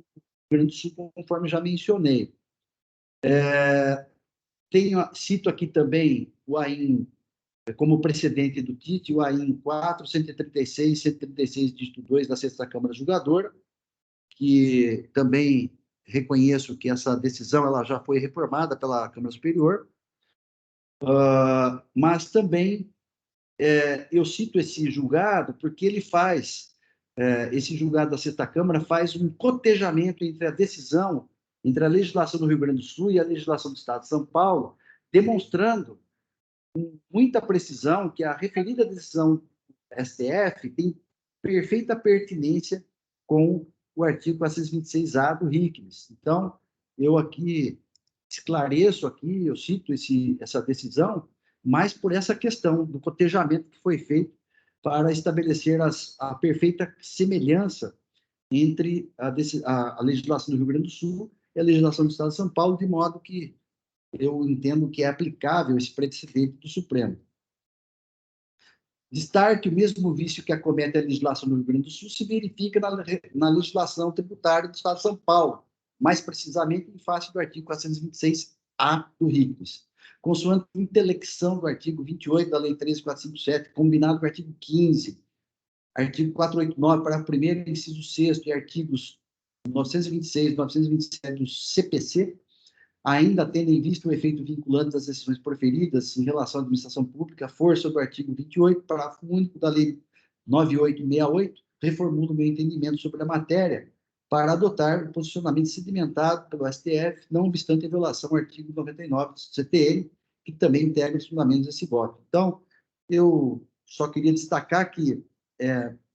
Grande do Sul, conforme já mencionei. Cito aqui também o AIN como precedente do TIT, o AIN 4, 136, 136, dígito 2 da 6ª Câmara Julgadora, que também reconheço que essa decisão ela já foi reformada pela Câmara Superior, mas também eu cito esse julgado porque ele faz, esse julgado da 6ª Câmara faz um cotejamento entre a decisão, entre a legislação do Rio Grande do Sul e a legislação do Estado de São Paulo, demonstrando com muita precisão que a referida decisão do STF tem perfeita pertinência com o artigo 426-A do RICMES. Então, eu aqui esclareço aqui, eu cito essa decisão, mas por essa questão do cotejamento que foi feito para estabelecer a perfeita semelhança entre a legislação do Rio Grande do Sul e a legislação do Estado de São Paulo, de modo que eu entendo que é aplicável esse precedente do Supremo. Destaque, o mesmo vício que acomete a legislação do Rio Grande do Sul se verifica na legislação tributária do Estado de São Paulo, mais precisamente em face do artigo 426-A do RICMES, consoante a intelecção do artigo 28 da Lei 13.457, combinado com o artigo 15, artigo 489, parágrafo 1º, inciso 6º e artigos 926 e 927 do CPC, ainda tendo em vista o efeito vinculante das decisões proferidas em relação à administração pública, força do artigo 28, parágrafo único da Lei 9868, reformulo o meu entendimento sobre a matéria para adotar o posicionamento sedimentado pelo STF, não obstante a violação ao artigo 99 do CTN, que também integra os fundamentos desse voto. Então, eu só queria destacar que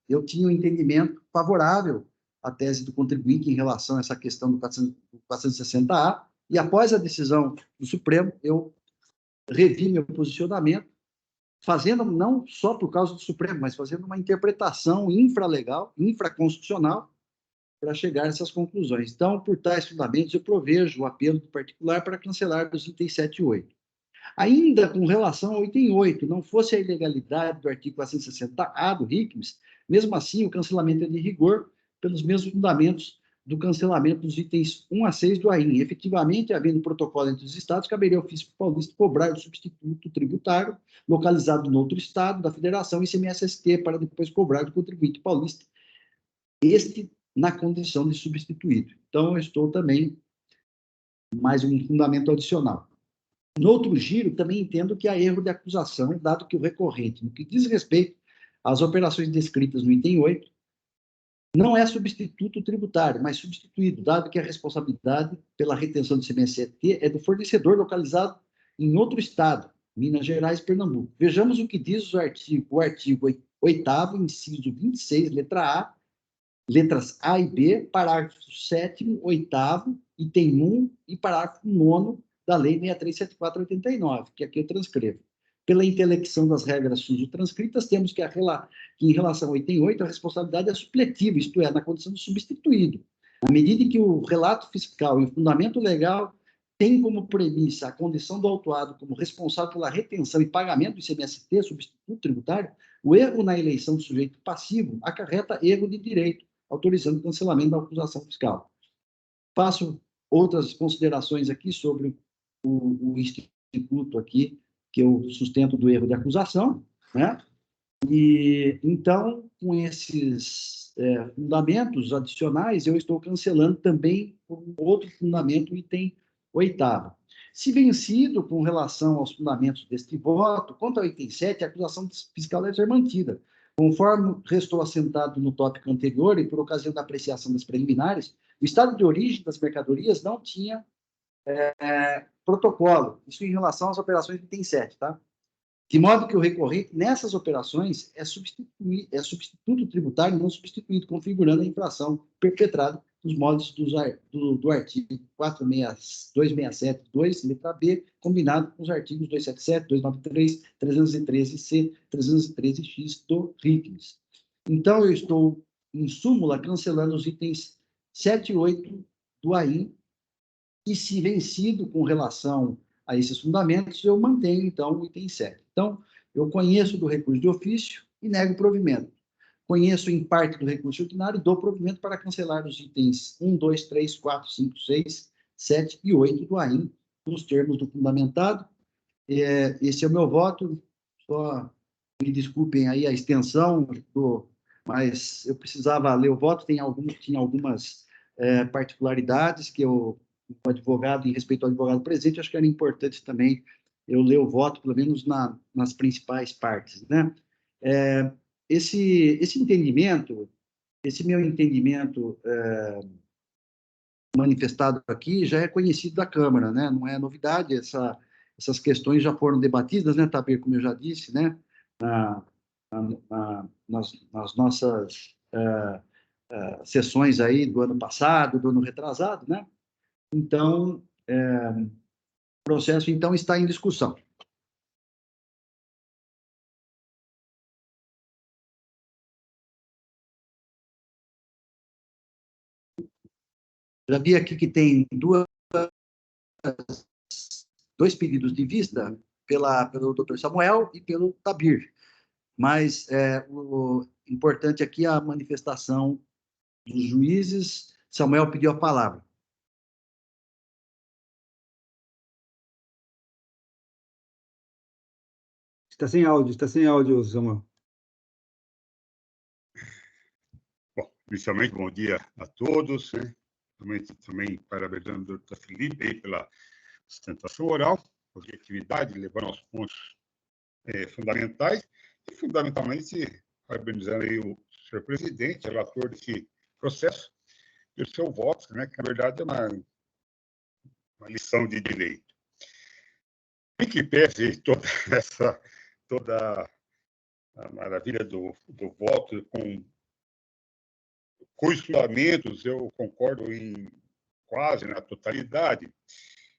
eu tinha um entendimento favorável à tese do contribuinte em relação a essa questão do 460A, e após a decisão do Supremo, eu revi meu posicionamento, fazendo, não só por causa do Supremo, mas fazendo uma interpretação infralegal, infraconstitucional, para chegar a essas conclusões. Então, por tais fundamentos, eu provejo o apelo do particular para cancelar os itens 7 e 8. Ainda com relação ao item 8, não fosse a ilegalidade do artigo 460-A do RICMES, mesmo assim, o cancelamento é de rigor pelos mesmos fundamentos do cancelamento dos itens 1 a 6 do AIN. Efetivamente, havendo protocolo entre os estados, caberia ao fisco paulista cobrar o substituto tributário localizado no outro estado da federação ICMS-ST para depois cobrar do contribuinte paulista, este na condição de substituído. Então, eu estou também mais um fundamento adicional. No outro giro, também entendo que há erro de acusação, dado que o recorrente, no que diz respeito às operações descritas no item 8, não é substituto tributário, mas substituído, dado que a responsabilidade pela retenção do ICMS-ST é do fornecedor localizado em outro estado, Minas Gerais e Pernambuco. Vejamos o que diz o artigo 8º, inciso 26, letra A, letras A e B, parágrafo 7º, 8º, item 1 e parágrafo 9º da Lei 6374/89, que aqui eu transcrevo. Pela intelecção das regras transcritas, temos que em relação ao item 8, a responsabilidade é supletiva, isto é, na condição de substituído. Na medida em que o relato fiscal e o fundamento legal têm como premissa a condição do autuado como responsável pela retenção e pagamento do ICMS-ST, substituto tributário, o erro na eleição do sujeito passivo acarreta erro de direito, autorizando o cancelamento da acusação fiscal. Faço outras considerações aqui sobre o instituto aqui, que eu sustento do erro de acusação, né? E, então, com esses fundamentos adicionais, eu estou cancelando também um outro fundamento, o item 8º. Se vencido com relação aos fundamentos deste voto, quanto ao item 7, a acusação fiscal deve ser mantida. Conforme restou assentado no tópico anterior e por ocasião da apreciação das preliminares, o estado de origem das mercadorias não tinha protocolo, isso em relação às operações do item 7, tá? De modo que o recorrente, nessas operações, é substituto tributário não substituído, configurando a infração perpetrada nos moldes do artigo 267.2, letra B, combinado com os artigos 277, 293, 313C, 313X do RICMES. Então, eu estou, em súmula, cancelando os itens 7 e 8 do AIN, e se vencido com relação a esses fundamentos, eu mantenho, então, o item 7. Então, eu conheço do recurso de ofício e nego o provimento. Conheço em parte do recurso ordinário e dou provimento para cancelar os itens 1, 2, 3, 4, 5, 6, 7 e 8 do AIM, nos termos do fundamentado. Esse é o meu voto. Só me desculpem aí a extensão, mas eu precisava ler o voto. Tinha algumas particularidades que o advogado, em respeito ao advogado presente, acho que era importante também eu ler o voto, pelo menos nas principais partes, né? Esse entendimento, esse meu entendimento manifestado aqui já é conhecido da Câmara, né? Não é novidade, essas questões já foram debatidas, né, Tabir, como eu já disse, né? Nas nossas sessões aí do ano passado, do ano retrasado, né? Então, o processo, então, está em discussão. Já vi aqui que tem dois pedidos de vista pelo Dr. Samuel e pelo Tabir, mas o importante aqui é a manifestação dos juízes. Samuel pediu a palavra. Está sem áudio, Samuel. Bom, inicialmente, bom dia a todos, né? Também parabenizando o Dr. Felipe aí pela sustentação oral, objetividade, levando aos pontos fundamentais, e fundamentalmente parabenizando aí o senhor presidente, relator desse processo, e o seu voto, né, que na verdade é uma lição de direito. E que pese toda a maravilha do voto com os fundamentos, eu concordo em quase na totalidade.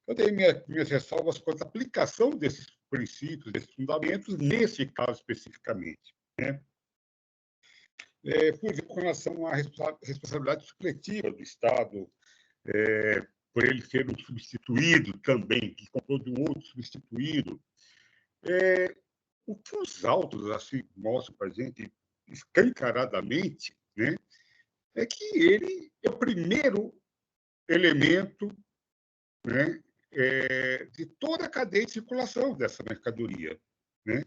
Eu dei minhas ressalvas quanto à aplicação desses princípios, desses fundamentos, nesse caso especificamente, né? Por exemplo, com relação à responsabilidade supletiva do Estado, por ele ser um substituído também, que comprou de um outro substituído. O que os autos assim, mostram para a gente escancaradamente, né, é que ele é o primeiro elemento, né, de toda a cadeia de circulação dessa mercadoria, né?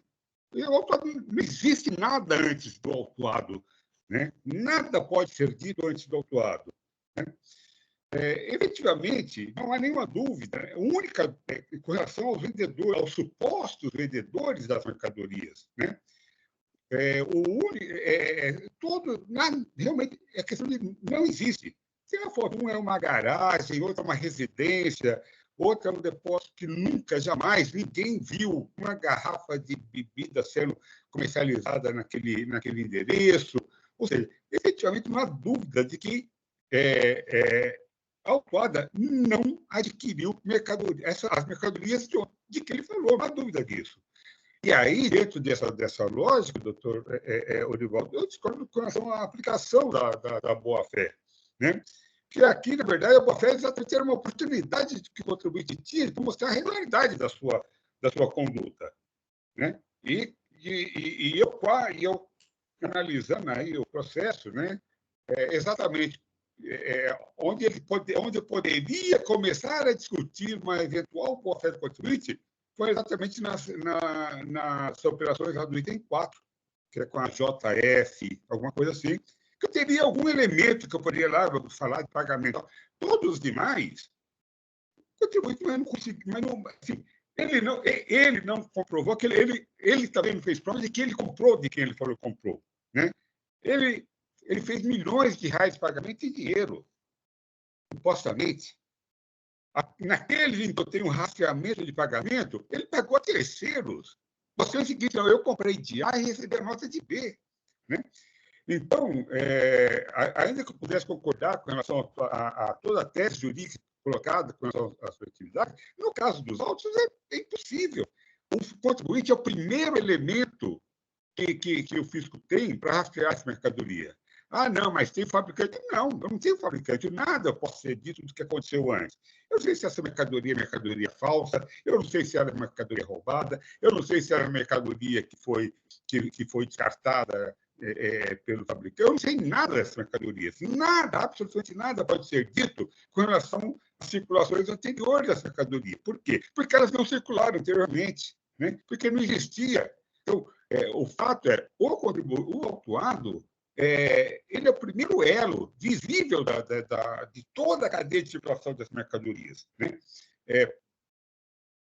E o autuado, não existe nada antes do autuado, né? Nada pode ser dito antes do autuado, né? Efetivamente, não há nenhuma dúvida, a única com relação aos vendedores, aos supostos vendedores das mercadorias, né? Realmente, a questão de não existe. Se a Ford 1 é uma garagem, outra é uma residência, outra é um depósito que nunca, jamais, ninguém viu uma garrafa de bebida sendo comercializada naquele endereço. Ou seja, efetivamente, não há dúvida de que a autuada não adquiriu as mercadorias de que ele falou, não há dúvida disso. E aí, dentro dessa lógica, doutor Orivaldo, eu discordo com relação à aplicação da boa-fé, né? Que aqui, na verdade, a boa-fé exatamente era uma oportunidade que o contribuinte tinha para mostrar a regularidade da sua conduta, né? E eu analisando aí o processo, né? Exatamente onde eu poderia começar a discutir uma eventual boa-fé do contribuinte foi exatamente nas operações lá do item 4, que é com a JF, alguma coisa assim, que eu teria algum elemento que eu poderia lá falar de pagamento. Todos os demais, o contribuinte não conseguiu, mas não, assim, ele não comprovou, que ele também não fez prova de que ele comprou de quem ele falou que comprou, né? Ele fez milhões de reais de pagamento em dinheiro, supostamente. Naquele em que eu tenho um rastreamento de pagamento, ele pagou a terceiros. Você é o seguinte, eu comprei de A e recebi a nota de B, né? Então, ainda que eu pudesse concordar com relação a toda a tese jurídica colocada com relação à sua atividade, no caso dos autos é impossível. O contribuinte é o primeiro elemento que o fisco tem para rastrear essa mercadoria. Ah, não, mas tem fabricante. Não, eu não tenho fabricante. Nada pode ser dito do que aconteceu antes. Eu não sei se essa mercadoria é mercadoria falsa, eu não sei se era mercadoria roubada, eu não sei se era mercadoria que foi descartada pelo fabricante. Eu não sei nada dessas mercadorias. Nada, absolutamente nada pode ser dito com relação às circulações anteriores dessa mercadoria. Por quê? Porque elas não circularam anteriormente, né? Porque não existia. Então, o fato é, o autuado, ele é o primeiro elo visível de toda a cadeia de circulação das mercadorias, né?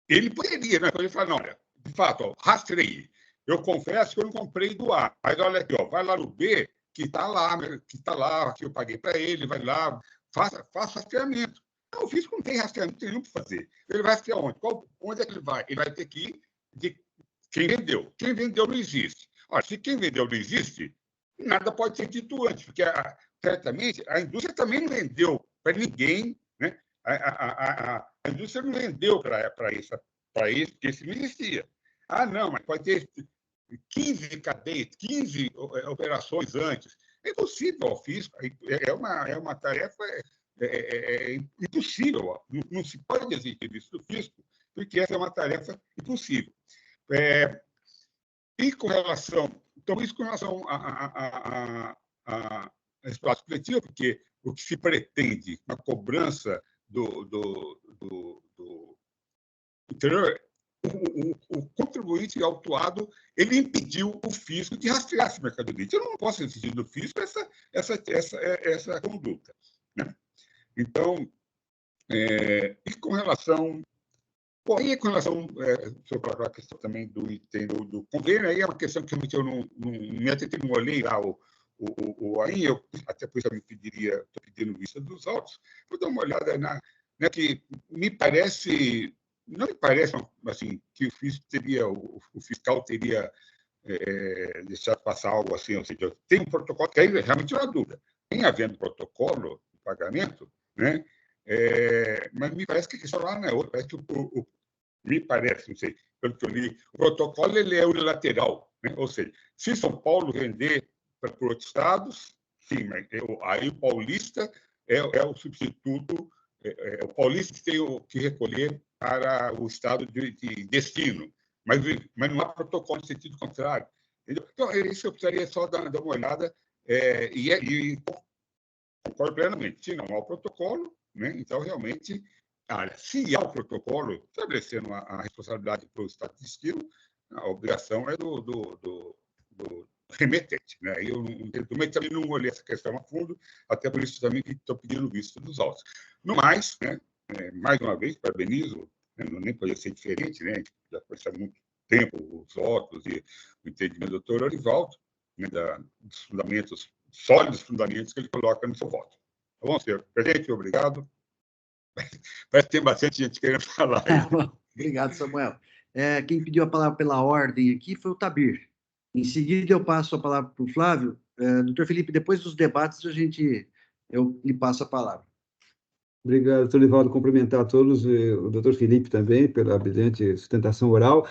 Ele poderia, né? Ele fala, não, olha, de fato, ó, rastrei. Eu confesso que eu não comprei do A, mas olha aqui, ó, vai lá no B, que está lá, que eu paguei para ele, vai lá, faça rastreamento. Não, o fisco não tem rastreamento nenhum para fazer. Ele vai rastrear onde? Onde é que ele vai? Ele vai ter que ir de quem vendeu. Quem vendeu não existe. Olha, se quem vendeu não existe, nada pode ser dito antes, porque certamente a indústria também não vendeu para ninguém, né? A indústria não vendeu para isso, porque isso não existia. Ah, não, mas pode ter 15 cadeias, 15 operações antes. É impossível ao fisco, é uma tarefa impossível. Não se pode exigir isso do fisco, porque essa é uma tarefa impossível. E com relação a espaço coletivo, porque o que se pretende na cobrança do interior, o contribuinte autuado, ele impediu o fisco de rastrear essa mercadoria. Eu não posso exigir do fisco essa conduta, né? Então, e com relação sobre a questão também do convênio, aí é uma questão que realmente eu me atentei, não olhei lá aí, eu até por isso eu estou pedindo vista dos autos, vou dar uma olhada que não me parece assim, que o fiscal teria deixado passar algo assim, ou seja, tem um protocolo, que aí realmente é uma dúvida, tem havendo protocolo de pagamento, né? Mas me parece que a questão lá não é outra, parece que me parece, não sei, pelo que eu li, o protocolo ele é unilateral, né? Ou seja, se São Paulo vender para outros estados, sim, mas aí o paulista é o substituto, o paulista tem que recolher para o estado de destino, mas não há protocolo no sentido contrário. Então, isso eu precisaria só dar uma olhada, e concordo plenamente. Se não há o protocolo, né, então, realmente, se há o protocolo, estabelecendo a responsabilidade para o estado de destino, a obrigação é do remetente, né? Eu também não olhei essa questão a fundo, até por isso também que estou pedindo visto dos autos. No mais, né, mais uma vez, parabenizo, né, nem poderia ser diferente, né? Já conhece há muito tempo os autos e o entendimento do doutor Orivaldo, né, dos fundamentos, sólidos fundamentos que ele coloca no seu voto. Tá bom, senhor? Presidente, obrigado. Parece que tem bastante gente querendo falar. Obrigado, Samuel. Quem pediu a palavra pela ordem aqui foi o Tabir. Em seguida, eu passo a palavra para o Flávio. Doutor Felipe, depois dos debates, eu lhe passo a palavra. Obrigado, doutor Livaldo, cumprimentar a todos, o doutor Felipe também, pela brilhante sustentação oral.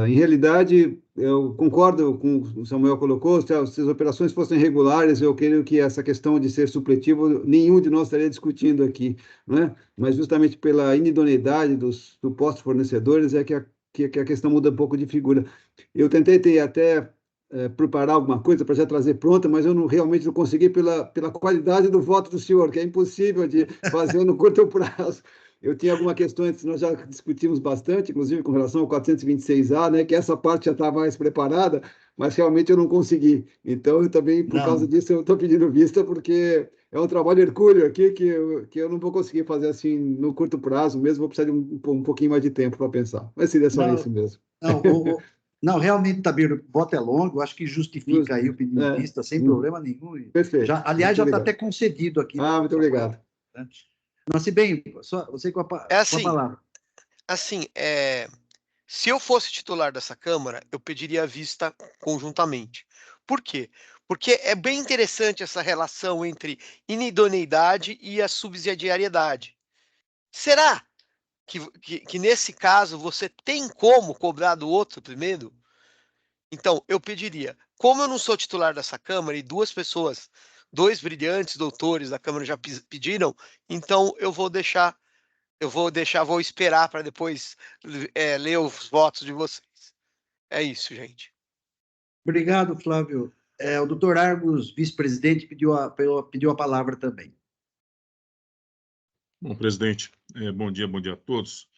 Em realidade, eu concordo com o que o Samuel colocou, se as operações fossem regulares, eu creio que essa questão de ser supletivo, nenhum de nós estaria discutindo aqui, não é? Mas justamente pela inidoneidade dos supostos fornecedores é que a questão muda um pouco de figura. Eu tentei até preparar alguma coisa para já trazer pronta, mas eu realmente não consegui pela qualidade do voto do senhor, que é impossível de fazer no curto prazo. Eu tinha algumas questões que nós já discutimos bastante, inclusive com relação ao 426A, né, que essa parte já estava mais preparada, mas realmente eu não consegui. Então, eu também, por causa disso, eu estou pedindo vista, porque é um trabalho hercúleo aqui que eu não vou conseguir fazer assim no curto prazo, mesmo vou precisar de um pouquinho mais de tempo para pensar. Mas seria só isso mesmo. Não, realmente, Tabir, o voto é longo, acho que justifica aí o pedido de vista, sem problema nenhum. Perfeito. Aliás, já está até concedido aqui. Muito obrigado. Você bem, você com a palavra. Assim, se eu fosse titular dessa Câmara, eu pediria a vista conjuntamente. Por quê? Porque é bem interessante essa relação entre inidoneidade e a subsidiariedade. Será que nesse caso você tem como cobrar do outro primeiro? Então, eu pediria, como eu não sou titular dessa Câmara e duas pessoas 2 brilhantes doutores da Câmara já pediram, então vou esperar para depois ler os votos de vocês. É isso, gente. Obrigado, Flávio. O doutor Argos, vice-presidente, pediu a palavra também. Bom, presidente, bom dia a todos.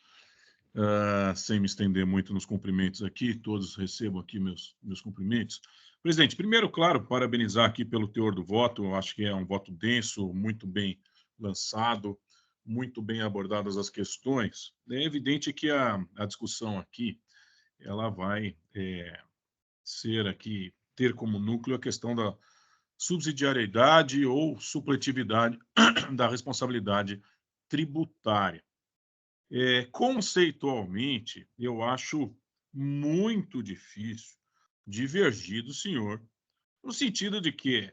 Sem me estender muito nos cumprimentos aqui, todos recebam aqui meus cumprimentos. Presidente, primeiro, claro, parabenizar aqui pelo teor do voto, eu acho que é um voto denso, muito bem lançado, muito bem abordadas as questões. É evidente que a discussão aqui, ela vai ser aqui, ter como núcleo a questão da subsidiariedade ou supletividade da responsabilidade tributária. Conceitualmente, eu acho muito difícil divergir do senhor, no sentido de que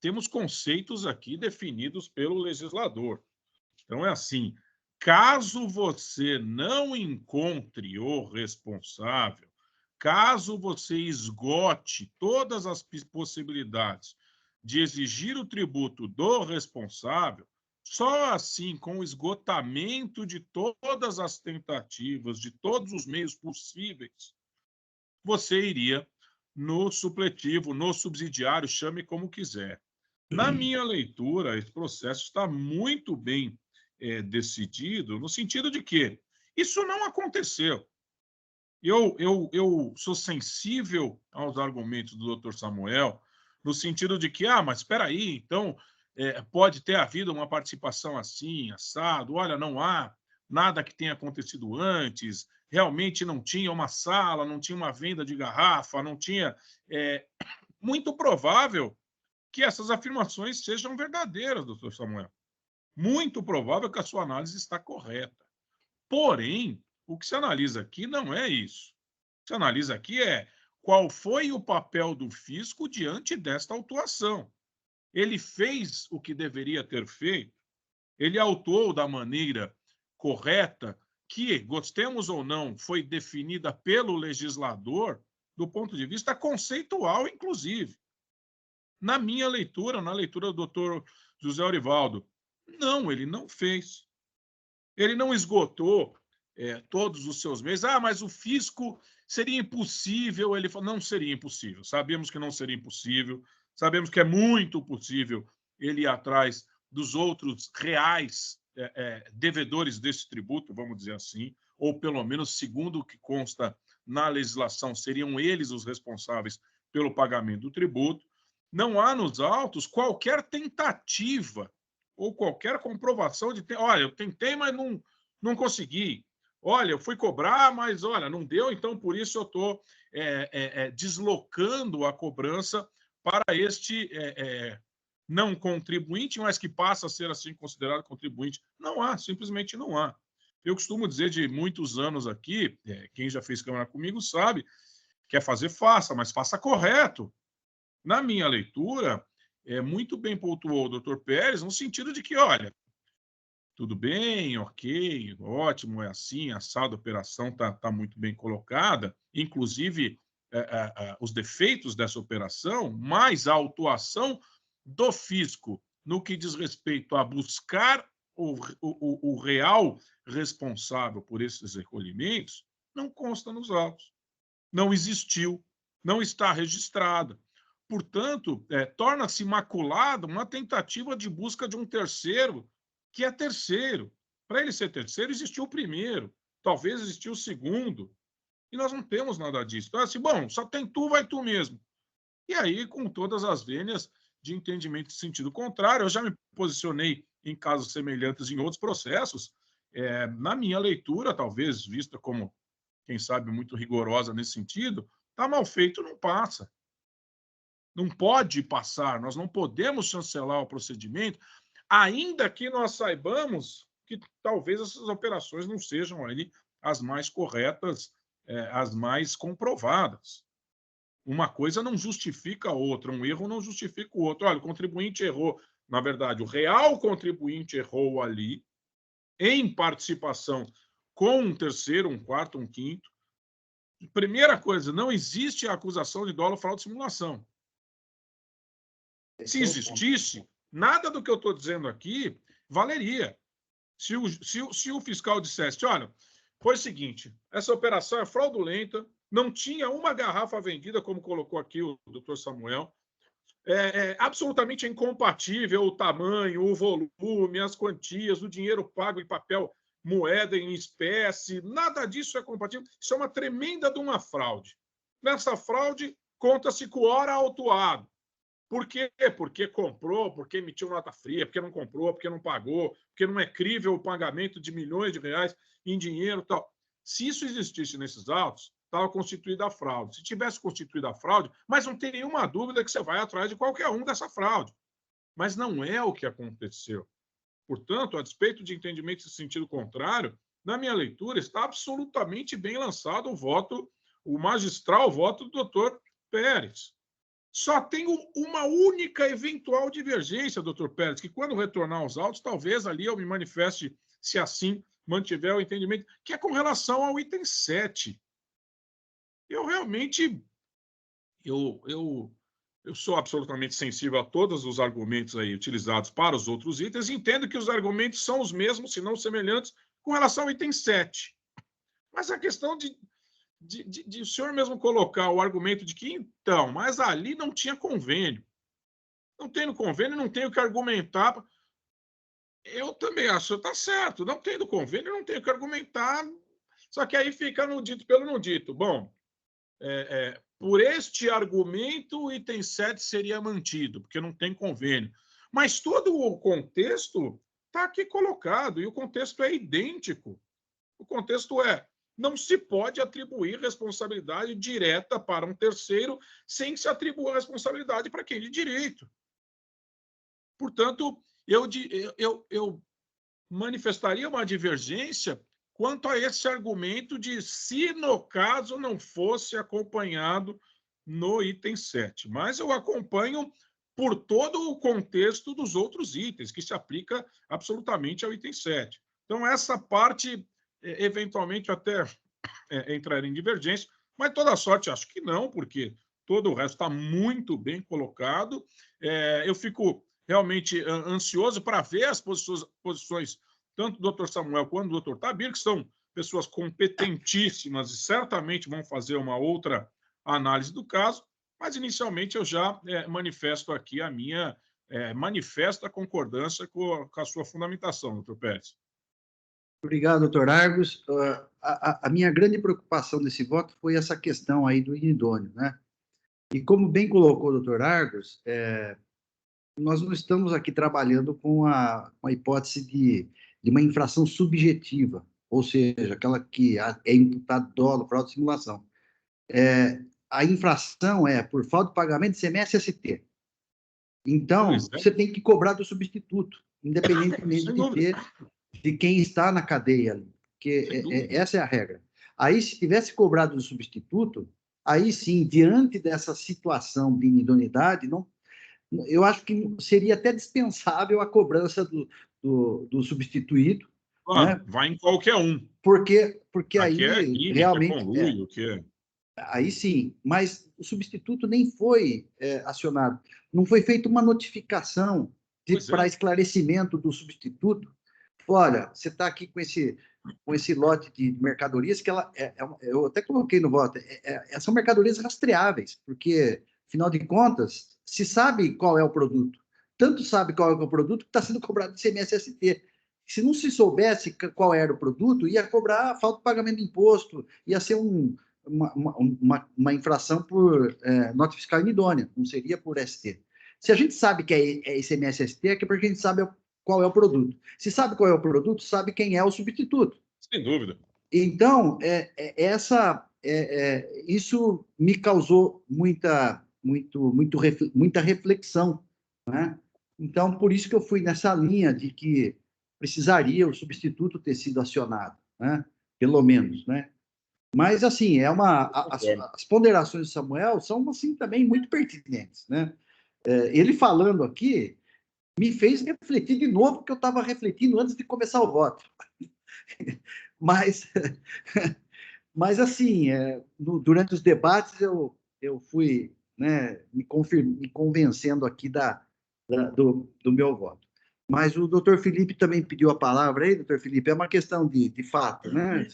temos conceitos aqui definidos pelo legislador. Então, é assim, caso você não encontre o responsável, caso você esgote todas as possibilidades de exigir o tributo do responsável, só assim, com o esgotamento de todas as tentativas, de todos os meios possíveis, você iria no supletivo, no subsidiário, chame como quiser. Na minha leitura, esse processo está muito bem decidido, no sentido de que isso não aconteceu. Eu sou sensível aos argumentos do Dr. Samuel, no sentido de que, mas espera aí, então pode ter havido uma participação assim, assado, olha, não há nada que tenha acontecido antes, realmente não tinha uma sala, não tinha uma venda de garrafa, não tinha... muito provável que essas afirmações sejam verdadeiras, doutor Samuel. Muito provável que a sua análise está correta. Porém, o que se analisa aqui não é isso. O que se analisa aqui é qual foi o papel do fisco diante desta autuação. Ele fez o que deveria ter feito? Ele autuou da maneira correta que, gostemos ou não, foi definida pelo legislador do ponto de vista conceitual, inclusive. Na minha leitura, na leitura do doutor José Orivaldo, não, ele não fez. Ele não esgotou todos os seus meios. Mas o fisco seria impossível. Ele falou, não seria impossível. Sabemos que não seria impossível. Sabemos que é muito possível ele ir atrás dos outros reais devedores desse tributo, vamos dizer assim, ou pelo menos, segundo o que consta na legislação, seriam eles os responsáveis pelo pagamento do tributo. Não há nos autos qualquer tentativa ou qualquer comprovação de... Olha, eu tentei, mas não consegui. Olha, eu fui cobrar, mas, olha, não deu, então, por isso eu estou deslocando a cobrança para este não contribuinte, mas que passa a ser, assim, considerado contribuinte. Não há, simplesmente não há. Eu costumo dizer de muitos anos aqui, quem já fez Câmara comigo sabe, quer fazer, faça, mas faça correto. Na minha leitura, muito bem pontuou o doutor Pérez, no sentido de que, olha, tudo bem, ok, ótimo, é assim, a sala da operação está muito bem colocada, inclusive os defeitos dessa operação, mas a autuação do fisco no que diz respeito a buscar o real responsável por esses recolhimentos, não consta nos autos. Não existiu, não está registrada. Portanto, torna-se maculada uma tentativa de busca de um terceiro, que é terceiro. Para ele ser terceiro, existiu o primeiro, talvez existiu o segundo, e nós não temos nada disso. Então, assim, bom, só tem tu, vai tu mesmo. E aí, com todas as vênias de entendimento de sentido contrário, eu já me posicionei em casos semelhantes em outros processos. Na minha leitura, talvez vista como, quem sabe, muito rigorosa nesse sentido, está mal feito, não passa. Não pode passar, nós não podemos chancelar o procedimento, ainda que nós saibamos que talvez essas operações não sejam ali as mais corretas, as mais comprovadas. Uma coisa não justifica a outra, um erro não justifica o outro. Olha, o contribuinte errou, na verdade, o real contribuinte errou ali, em participação com um terceiro, um quarto, um quinto. Primeira coisa, não existe a acusação de dolo, fraude e simulação. Se existisse, nada do que eu estou dizendo aqui valeria. Se o fiscal dissesse, olha, foi o seguinte, essa operação é fraudulenta, não tinha uma garrafa vendida, como colocou aqui o doutor Samuel, absolutamente incompatível o tamanho, o volume, as quantias, o dinheiro pago em papel, moeda em espécie, nada disso é compatível. Isso é uma tremenda de uma fraude. Nessa fraude, conta-se com hora autuado. Por quê? Porque comprou, porque emitiu nota fria, porque não comprou, porque não pagou, porque não é crível o pagamento de milhões de reais em dinheiro e tal. Se isso existisse nesses autos, estava constituída a fraude. Se tivesse constituída a fraude, mas não tem nenhuma dúvida que você vai atrás de qualquer um dessa fraude. Mas não é o que aconteceu. Portanto, a despeito de entendimento em sentido contrário, na minha leitura, está absolutamente bem lançado o magistral voto do doutor Pérez. Só tem uma única eventual divergência, doutor Pérez, que quando retornar aos autos, talvez ali eu me manifeste, se assim mantiver o entendimento, que é com relação ao item 7. Eu realmente eu sou absolutamente sensível a todos os argumentos aí utilizados para os outros itens e entendo que os argumentos são os mesmos, se não semelhantes, com relação ao item 7. Mas a questão de o senhor mesmo colocar o argumento de que, então, mas ali não tinha convênio. Não tendo convênio, não tenho que argumentar. Eu também acho que está certo. Não tendo convênio, não tenho que argumentar. Só que aí fica no dito pelo não dito. Bom, por este argumento, o item 7 seria mantido, porque não tem convênio. Mas todo o contexto está aqui colocado, e o contexto é idêntico. O contexto não se pode atribuir responsabilidade direta para um terceiro sem que se atribua responsabilidade para quem de direito. Portanto, eu manifestaria uma divergência quanto a esse argumento de se, no caso, não fosse acompanhado no item 7. Mas eu acompanho por todo o contexto dos outros itens, que se aplica absolutamente ao item 7. Então, essa parte eventualmente até entrar em divergência, mas toda sorte acho que não, porque todo o resto está muito bem colocado. Eu fico realmente ansioso para ver as posições tanto do Dr. Samuel quanto do Dr. Tabir, que são pessoas competentíssimas e certamente vão fazer uma outra análise do caso, mas inicialmente eu já manifesto aqui a minha manifesta concordância com a sua fundamentação, Dr. Pérez. Obrigado, doutor Argos. A minha grande preocupação desse voto foi essa questão aí do inidôneo, né? E como bem colocou o doutor Argos, nós não estamos aqui trabalhando com a hipótese de uma infração subjetiva, ou seja, aquela que é imputada dolo, fraude e simulação. A infração é por falta de pagamento de ICMS-ST. Então, você tem que cobrar do substituto, independentemente de quem está na cadeia ali, porque essa é a regra. Aí, se tivesse cobrado do substituto, aí sim, diante dessa situação de inidoneidade, eu acho que seria até dispensável a cobrança do substituído. Claro, né? Vai em qualquer um. Porque aí realmente... Aí sim, mas o substituto nem foi acionado. Não foi feita uma notificação para esclarecimento do substituto. Olha, você está aqui com esse lote de mercadorias que eu até coloquei no voto, são mercadorias rastreáveis, porque, afinal de contas, se sabe qual é o produto. Tanto sabe qual é o produto que está sendo cobrado de ICMS-ST. Se não se soubesse qual era o produto, ia cobrar falta de pagamento de imposto, ia ser uma infração por nota fiscal inidônea, não seria por ST. Se a gente sabe que é ICMS-ST, é porque a gente sabe qual é o produto. Se sabe qual é o produto, sabe quem é o substituto. Sem dúvida. Então, isso me causou muita reflexão, né? Então, por isso que eu fui nessa linha de que precisaria o substituto ter sido acionado, né? Pelo menos, né? Mas, assim, as ponderações do Samuel são, assim, também muito pertinentes, né? Ele falando aqui me fez refletir de novo, porque eu estava refletindo antes de começar o voto. Mas assim, durante os debates, eu fui, né, me convencendo aqui da do meu voto. Mas o doutor Felipe também pediu a palavra aí, doutor Felipe, é uma questão de fato, né?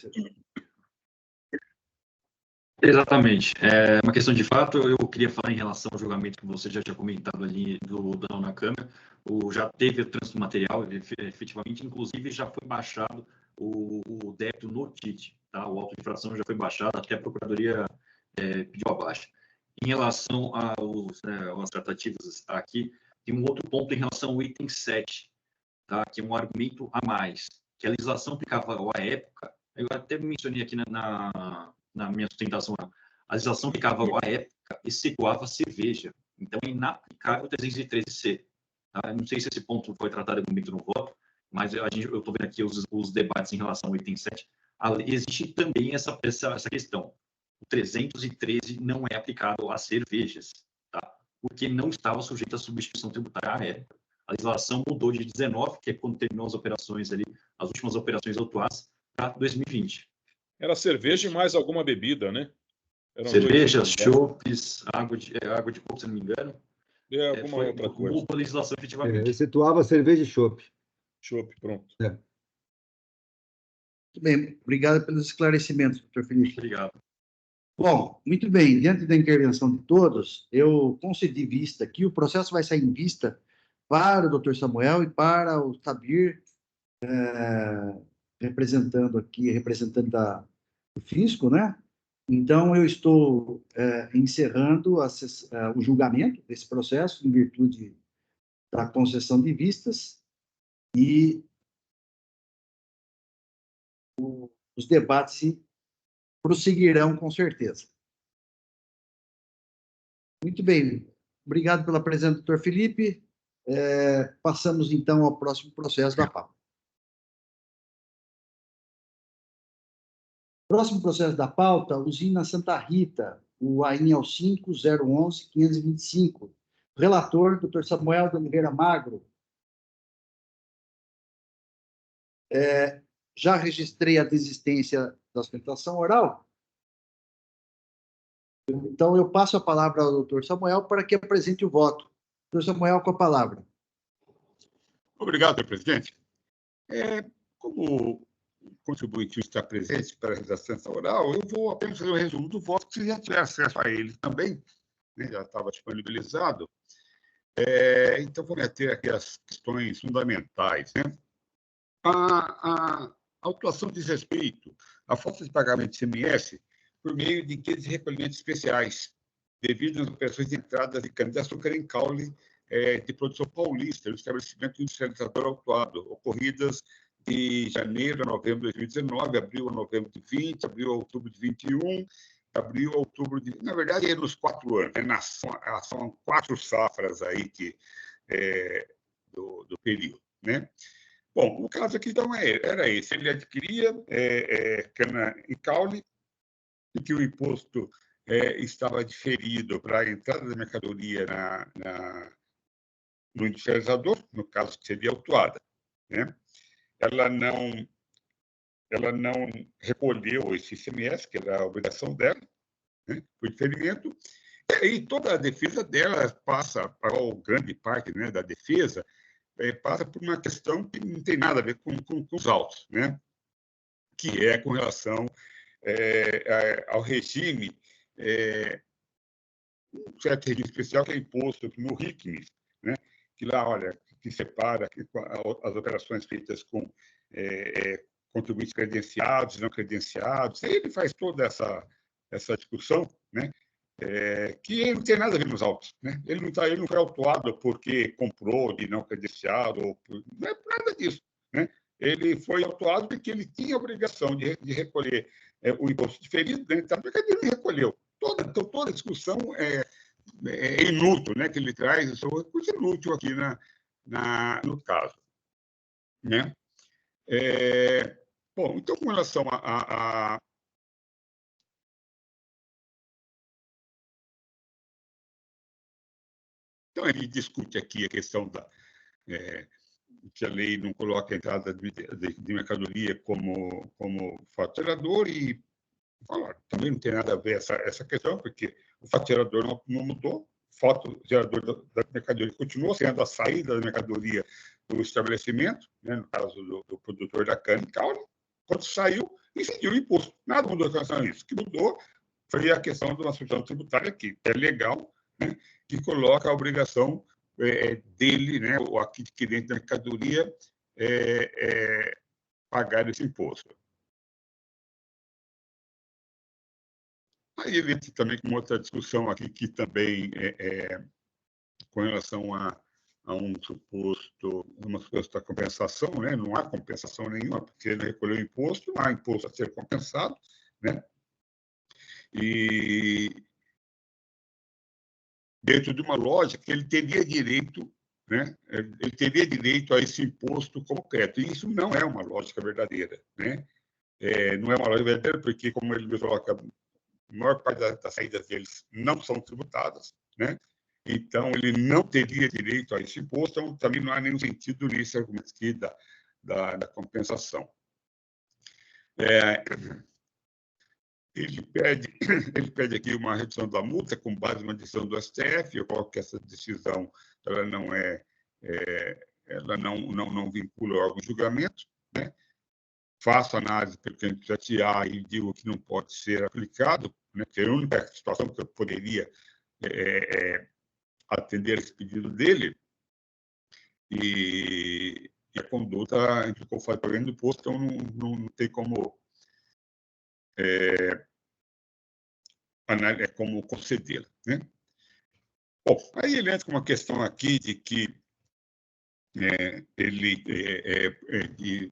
Exatamente. É uma questão de fato. Eu queria falar em relação ao julgamento que você já tinha comentado ali do Dão na Câmara. Já teve o trânsito material, efetivamente, inclusive já foi baixado o débito no TIT, tá? O auto de infração já foi baixado, até a Procuradoria pediu a baixa. Em relação às tratativas aqui, tem um outro ponto em relação ao item 7, tá? Que é um argumento a mais, que a legislação aplicava à época, eu até mencionei aqui na minha sustentação, a legislação aplicava à época excetuava cerveja, então é inaplicável o 313C. Tá? Não sei se esse ponto foi tratado em momento no voto, mas eu estou vendo aqui os debates em relação ao item 7. Existe também essa questão. O 313 não é aplicado a cervejas, tá? Porque não estava sujeito à substituição tributária à época. A legislação mudou de 19, que é quando terminou as operações ali, as últimas operações autuadas, para 2020. Era cerveja e mais alguma bebida, né? Cerveja, chopes, água de coco, se não me engano. Alguma outra coisa. Mudou a legislação efetivamente. Excetuava cerveja e chopp. Chopp, pronto. Muito bem, obrigado pelos esclarecimentos, doutor Felipe. Obrigado. Bom, muito bem, diante da intervenção de todos, eu concedi vista aqui, o processo vai sair em vista para o doutor Samuel e para o Tabir, representando do fisco, né? Então, eu estou encerrando o julgamento desse processo, em virtude da concessão de vistas, e os debates prosseguirão com certeza. Muito bem, obrigado pela presença, doutor Felipe. Passamos, então, ao próximo processo da pauta. Próximo processo da pauta, usina Santa Rita, o AIN é o 5.011.525. Relator, doutor Samuel de Oliveira Magro. Já registrei a desistência da sustentação oral. Então, eu passo a palavra ao doutor Samuel para que apresente o voto. Doutor Samuel, com a palavra. Obrigado, presidente. Como o contribuinte está presente para a redação oral, eu vou apenas fazer o resumo do voto, que você já tiver acesso a ele também, né? Já estava disponibilizado. Então, vou meter aqui as questões fundamentais, né? A autuação diz respeito à falta de pagamento de ICMS por meio de guias de recolhimento especiais, devido às operações de entrada de cana-de-açúcar em caule de produção paulista, no estabelecimento industrializador autuado, ocorridas de janeiro a novembro de 2019, abril a novembro de 20, abril a outubro de 21, abril a outubro de... Na verdade, é nos 4 anos, são 4 safras aí do período, né? Bom, o caso aqui, então, era esse. Ele adquiria cana em caule, e que o imposto estava diferido para a entrada da mercadoria no industrializador, no caso que seria autuada, né? Ela não recolheu esse ICMS, que era a obrigação dela, né, por diferimento, e aí toda a defesa dela passa, para grande parte, né, da defesa, passa por uma questão que não tem nada a ver com os autos, né, que é com relação ao regime, um certo regime especial que é imposto no RICMES, né, que lá, olha, que separa as operações feitas com contribuintes credenciados e não credenciados. Ele faz toda essa discussão, né, que não tem nada a ver com os autos, né? Ele não foi autuado porque comprou de não credenciado, não é por nada disso, né? Ele foi autuado porque ele tinha a obrigação de recolher o imposto diferido, né? Então, porque ele não recolheu. Toda a discussão é inútil, né? Que ele traz, isso é um recurso inútil aqui no caso, né? Bom, então, com relação a Então, ele discute aqui a questão que a lei não coloca a entrada de mercadoria como faturador e fala, também não tem nada a ver essa questão, porque o faturador não mudou, fotogerador da mercadoria continua sendo a saída da mercadoria do estabelecimento, né, no caso do produtor da cana e caule. Quando saiu, incidiu o imposto. Nada mudou em relação a isso. O que mudou foi a questão de uma substituição tributária que é legal, né, que coloca a obrigação dele, né, o adquirente da mercadoria, pagar esse imposto. Aí ele entra também com outra discussão aqui, que também com relação a uma suposta compensação, né? Não há compensação nenhuma, porque ele recolheu o imposto, não há imposto a ser compensado, né? E dentro de uma lógica, ele teria direito, né? Ele teria direito a esse imposto concreto. E isso não é uma lógica verdadeira, né? Não é uma lógica verdadeira, porque, como ele me coloca, a maior parte das saídas deles não são tributadas, né? Então, ele não teria direito a esse imposto, então também não há nenhum sentido nesse argumento aqui da compensação. Ele pede aqui uma redução da multa com base numa decisão do STF. Eu coloco que essa decisão ela não vincula o órgão de julgamento, né? Faço análise pelo que a gente há e digo que não pode ser aplicado, né? Porque é a única situação que eu poderia atender esse pedido dele, e a conduta implicou falta de pagamento do imposto, então não tem como concedê-la, né? Bom, aí ele entra com uma questão aqui de que ele de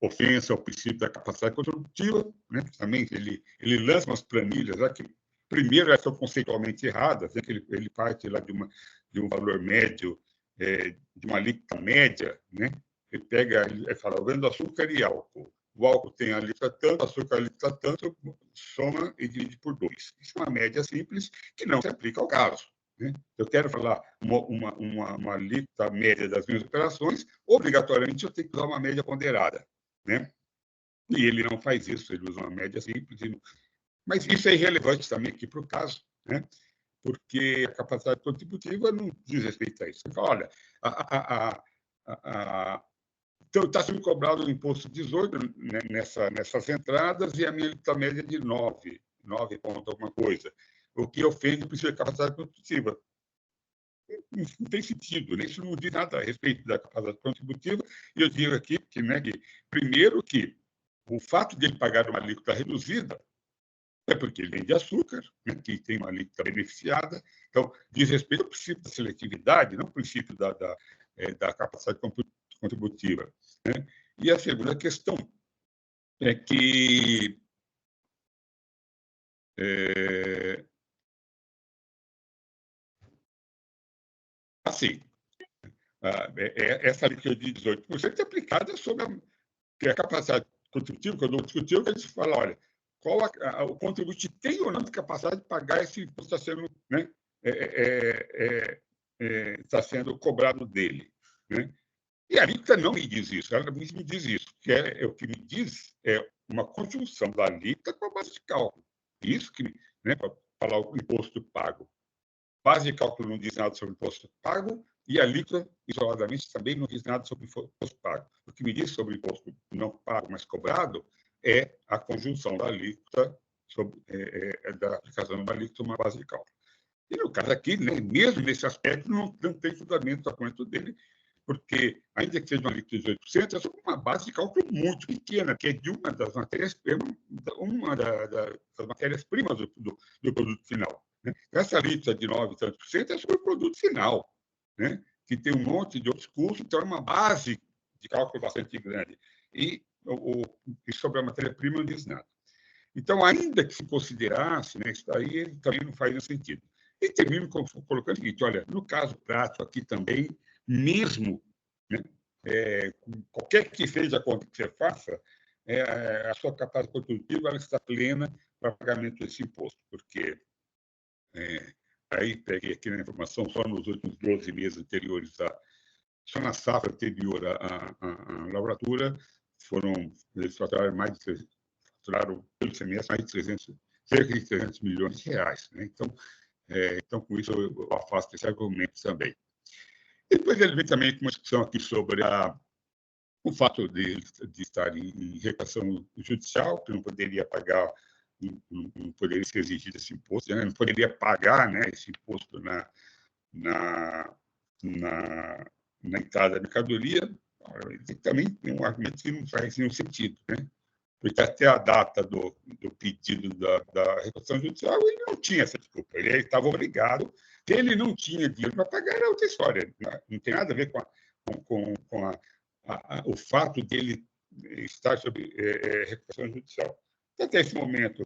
ofensa ao princípio da capacidade contributiva, né? Também ele lança umas planilhas aqui. Primeiro, elas são conceitualmente erradas, né? Que ele parte lá de um valor médio, de uma alíquota média, né? Ele fala, eu vendo açúcar e álcool. O álcool tem a alíquota tanto, o açúcar a alíquota tanto, soma e divide por 2. Isso é uma média simples que não se aplica ao caso, né? Eu quero falar uma alíquota média das minhas operações, obrigatoriamente eu tenho que usar uma média ponderada, né? E ele não faz isso, ele usa uma média simples. Mas isso é irrelevante também aqui para o caso, né? Porque a capacidade contributiva não diz respeito a isso. Você fala, olha, então está sendo cobrado o imposto 18, né, nessas entradas, e a minha média de 9 ponto alguma coisa, o que ofende o princípio da capacidade contributiva. Não tem sentido, né? Isso não diz nada a respeito da capacidade contributiva. E eu digo aqui que, né, primeiro, que o fato de ele pagar uma alíquota reduzida é porque ele vende açúcar, né, que tem uma alíquota beneficiada. Então, diz respeito ao princípio da seletividade, não ao princípio da capacidade contributiva, né? E a segunda questão é que assim, essa alíquota de 18% é aplicada sobre a capacidade contributiva. Quando eu discuti, a gente fala, olha, qual o contribuinte tem ou não de capacidade de pagar esse imposto está sendo, né, está sendo cobrado dele, né? E a alíquota não me diz isso, ela me diz isso, o que me diz é uma conjunção da alíquota com a base de cálculo. Isso que, né, para falar o imposto pago. Base de cálculo não diz nada sobre o imposto pago, e a alíquota, isoladamente, também não diz nada sobre o imposto pago. O que me diz sobre o imposto não pago, mas cobrado, é a conjunção da alíquota, da aplicação da alíquota, uma base de cálculo. E no caso aqui, né, mesmo nesse aspecto, não tem fundamento o argumento dele, porque, ainda que seja uma alíquota de 18%, é sobre uma base de cálculo muito pequena, que é de uma das matérias-primas do produto final, né? Essa alíquota de 9 e tantos % é sobre o produto final, né, que tem um monte de outros custos, então é uma base de cálculo bastante grande. E sobre a matéria-prima não diz nada. Então, ainda que se considerasse, né, isso aí ele também não faz sentido. E termino colocando o seguinte, olha, no caso prático aqui também, mesmo, né, qualquer que seja a conta que você faça, a sua capacidade contributiva ela está plena para pagamento desse imposto, porque aí peguei aqui na informação, só nos últimos 12 meses anteriores, só na safra anterior à lavratura, eles faturaram pelo semestre cerca de 300 milhões de reais, né? Então, Então, com isso, eu afasto esse argumento também. Depois ele vem também com uma discussão aqui sobre o fato de estar em recuperação judicial, que não poderia pagar, não poderia ser exigido esse imposto, né? Não poderia pagar, né, esse imposto na entrada da mercadoria. Também tem um argumento que não faz nenhum sentido, né? Porque até a data do pedido da recuperação judicial, ele não tinha essa desculpa. Ele estava obrigado. Se ele não tinha dinheiro para pagar, era outra história. Não tem nada a ver com o fato dele estar sob recuperação judicial. Até esse momento,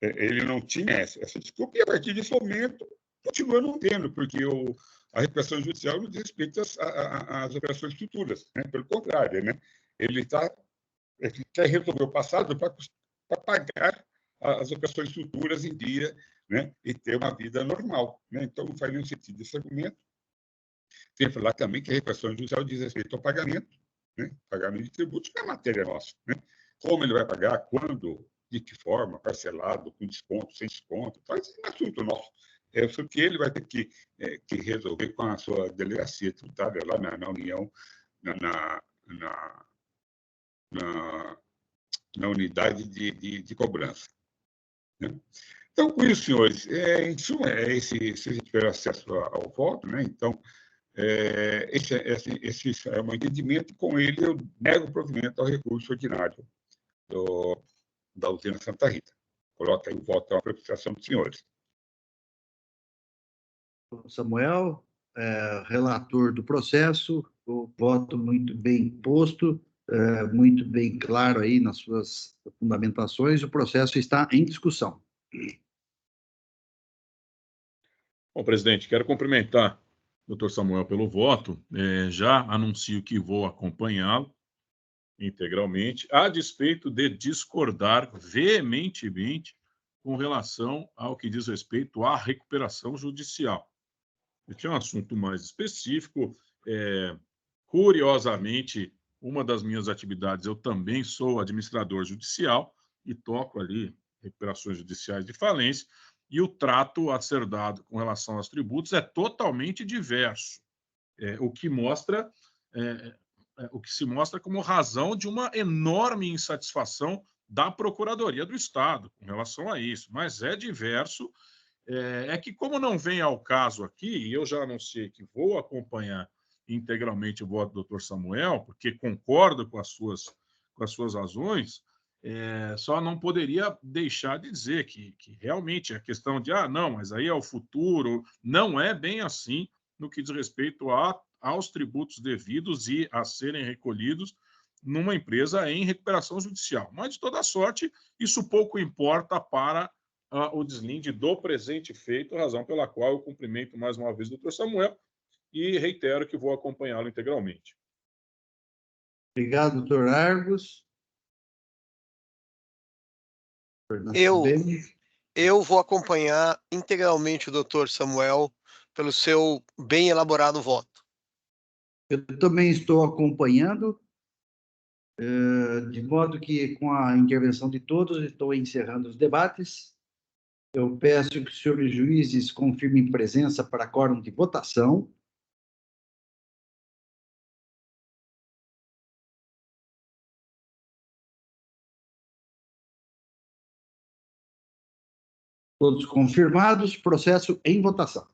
ele não tinha essa desculpa, e a partir desse momento, continua não tendo, porque a recuperação judicial não diz respeito às operações futuras, né? Pelo contrário, né? Ele quer resolver o passado para pagar as operações futuras em dia, né? E ter uma vida normal, né? Então, não faz nenhum sentido esse argumento. Tem que falar também que a recuperação judicial diz respeito ao pagamento, né? Pagamento de tributos, que é matéria nossa, né? Como ele vai pagar, quando, de que forma, parcelado, com desconto, sem desconto, faz um assunto nosso. É isso que ele vai ter que resolver com a sua delegacia tributária lá na União, na unidade de cobrança. Né? Então, com isso, senhores, em suma, se a gente tiver acesso ao voto, né? Então, esse é um entendimento, e com ele eu nego o provimento ao recurso ordinário da usina Santa Rita. Coloca aí o voto à apreciação dos senhores. Samuel, relator do processo, o voto muito bem posto, muito bem claro aí nas suas fundamentações, o processo está em discussão. Bom, presidente, quero cumprimentar o doutor Samuel pelo voto, já anuncio que vou acompanhá-lo integralmente, a despeito de discordar veementemente com relação ao que diz respeito à recuperação judicial. Este é um assunto mais específico. Curiosamente, uma das minhas atividades, eu também sou administrador judicial e toco ali recuperações judiciais de falência, e o trato a ser dado com relação aos tributos é totalmente diverso, o que se mostra como razão de uma enorme insatisfação da Procuradoria do Estado com relação a isso, mas é diverso. É que, como não vem ao caso aqui, e eu já anunciei que vou acompanhar integralmente o voto do doutor Samuel, porque concordo com as suas razões, só não poderia deixar de dizer que realmente a questão de, não, mas aí é o futuro, não é bem assim no que diz respeito aos tributos devidos e a serem recolhidos numa empresa em recuperação judicial. Mas, de toda sorte, isso pouco importa para o deslinde do presente feito, razão pela qual eu cumprimento mais uma vez o doutor Samuel e reitero que vou acompanhá-lo integralmente. Obrigado, doutor Argos. Eu vou acompanhar integralmente o doutor Samuel pelo seu bem elaborado voto. Eu também estou acompanhando, de modo que, com a intervenção de todos, estou encerrando os debates. Eu peço que os senhores juízes confirmem presença para quórum de votação. Todos confirmados, processo em votação.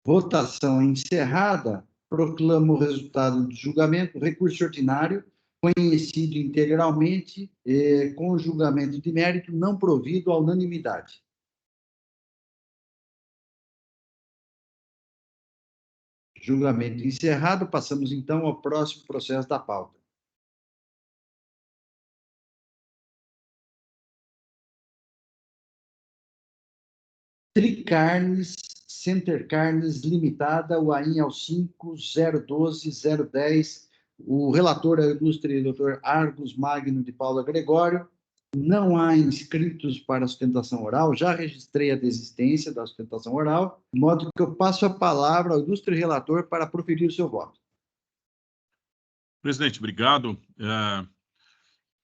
Votação encerrada. Proclamo o resultado do julgamento, recurso ordinário, conhecido integralmente, com julgamento de mérito não provido à unanimidade. Julgamento encerrado. Passamos, então, ao próximo processo da pauta. Tricarnes, Center Carnes Limitada, o AIN é o 5012-010. O relator é o ilustre Dr. Argos Magno de Paula Gregório. Não há inscritos para a sustentação oral. Já registrei a desistência da sustentação oral, de modo que eu passo a palavra ao ilustre relator para proferir o seu voto. Presidente, obrigado.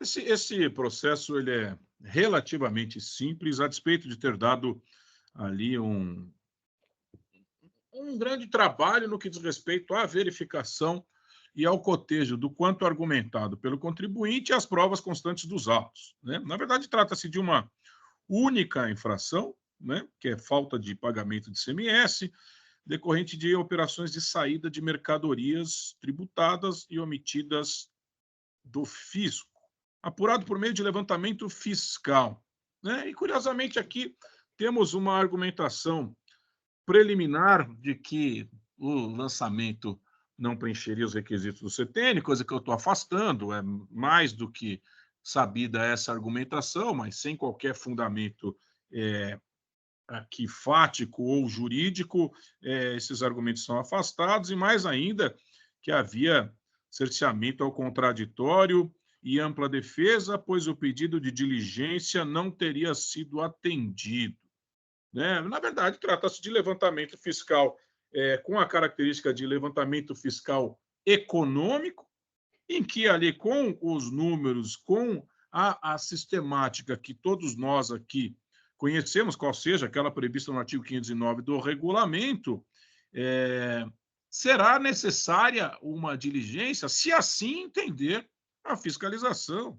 Esse processo ele é relativamente simples, a despeito de ter dado ali um grande trabalho no que diz respeito à verificação e ao cotejo do quanto argumentado pelo contribuinte e as provas constantes dos autos, né? Na verdade, trata-se de uma única infração, né, que é falta de pagamento de ICMS, decorrente de operações de saída de mercadorias tributadas e omitidas do fisco, apurado por meio de levantamento fiscal, né? E, curiosamente, aqui temos uma argumentação preliminar de que o lançamento não preencheria os requisitos do CTN, coisa que eu estou afastando, é mais do que sabida essa argumentação, mas sem qualquer fundamento aqui fático ou jurídico, esses argumentos são afastados, e mais ainda que havia cerceamento ao contraditório e ampla defesa, pois o pedido de diligência não teria sido atendido, né? Na verdade, trata-se de levantamento fiscal com a característica de levantamento fiscal econômico, em que ali com os números, com a sistemática que todos nós aqui conhecemos, qual seja aquela prevista no artigo 509 do regulamento, será necessária uma diligência, se assim entender a fiscalização,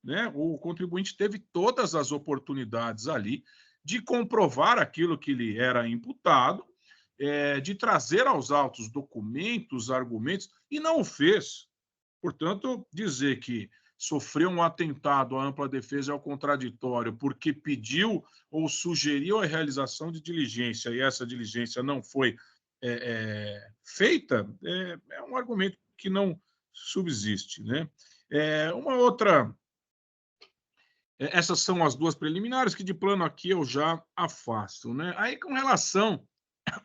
né? O contribuinte teve todas as oportunidades ali de comprovar aquilo que lhe era imputado, de trazer aos autos documentos, argumentos, e não o fez. Portanto, dizer que sofreu um atentado à ampla defesa e ao contraditório porque pediu ou sugeriu a realização de diligência e essa diligência não foi feita, é um argumento que não subsiste, né? Uma outra... Essas são as duas preliminares que, de plano, aqui eu já afasto, né? Aí, com relação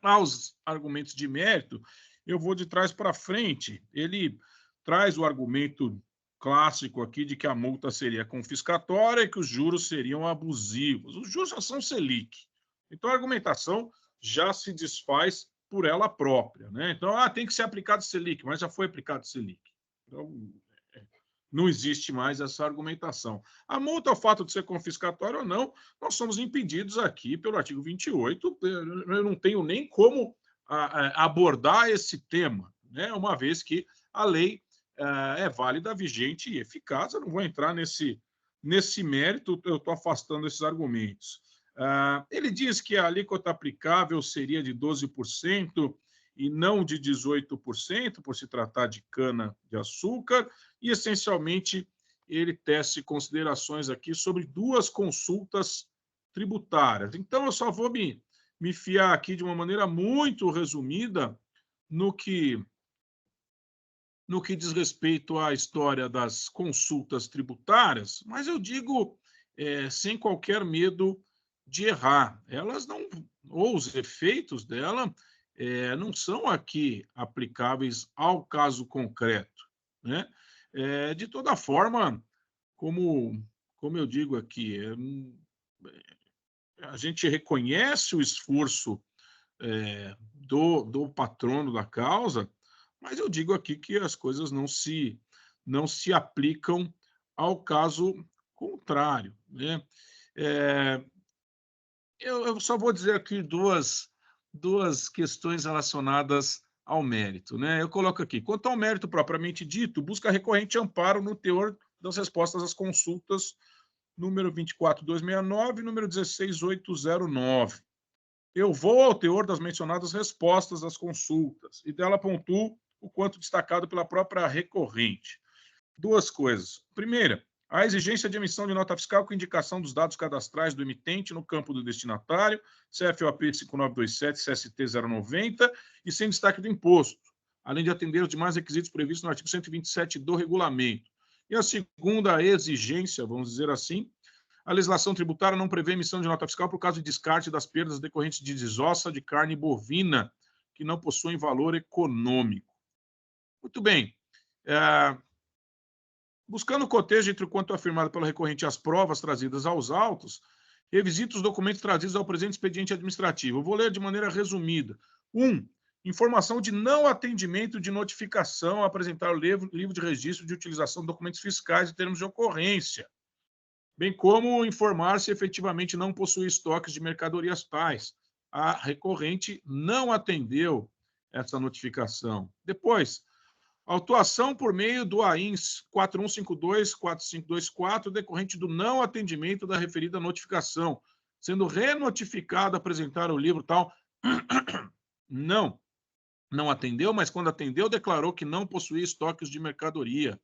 aos argumentos de mérito, eu vou de trás para frente. Ele traz o argumento clássico aqui de que a multa seria confiscatória e que os juros seriam abusivos. Os juros já são Selic. Então, a argumentação já se desfaz por ela própria, né? Então, tem que ser aplicado Selic, mas já foi aplicado Selic. Então, não existe mais essa argumentação. A multa, o fato de ser confiscatória ou não, nós somos impedidos aqui pelo artigo 28, eu não tenho nem como abordar esse tema, né? Uma vez que a lei é válida, vigente e eficaz. Eu não vou entrar nesse mérito, eu estou afastando esses argumentos. Ele diz que a alíquota aplicável seria de 12%, e não de 18%, por se tratar de cana-de-açúcar, e, essencialmente, ele tece considerações aqui sobre duas consultas tributárias. Então, eu só vou me fiar aqui de uma maneira muito resumida no que diz respeito à história das consultas tributárias, mas eu digo sem qualquer medo de errar. Elas não, ou os efeitos dela, não são aqui aplicáveis ao caso concreto, né? De toda forma, como eu digo aqui, a gente reconhece o esforço do patrono da causa, mas eu digo aqui que as coisas não se aplicam ao caso contrário, né? Eu só vou dizer aqui duas questões relacionadas ao mérito, né? Eu coloco aqui, quanto ao mérito propriamente dito, busca recorrente amparo no teor das respostas às consultas número 24269 e número 16809. Eu vou ao teor das mencionadas respostas às consultas e dela pontuo o quanto destacado pela própria recorrente. Duas coisas. Primeira, a exigência de emissão de nota fiscal com indicação dos dados cadastrais do emitente no campo do destinatário, CFOP 5927, CST 090, e sem destaque do imposto, além de atender os demais requisitos previstos no artigo 127 do regulamento. E a segunda exigência, vamos dizer assim, A legislação tributária não prevê emissão de nota fiscal por causa de descarte das perdas decorrentes de desossa de carne bovina, que não possuem valor econômico. Muito bem. Buscando cotejo entre o quanto afirmado pelo recorrente e as provas trazidas aos autos, revisita os documentos trazidos ao presente expediente administrativo. Eu vou ler de maneira resumida. 1. Informação de não atendimento de notificação a apresentar o livro de registro de utilização de documentos fiscais e termos de ocorrência, bem como informar se efetivamente não possui estoques de mercadorias tais. A recorrente não atendeu essa notificação. Depois, autuação por meio do AINS 4152-4524, decorrente do não atendimento da referida notificação, sendo renotificado a apresentar o livro tal. Não atendeu, mas quando atendeu, declarou que não possuía estoques de mercadoria.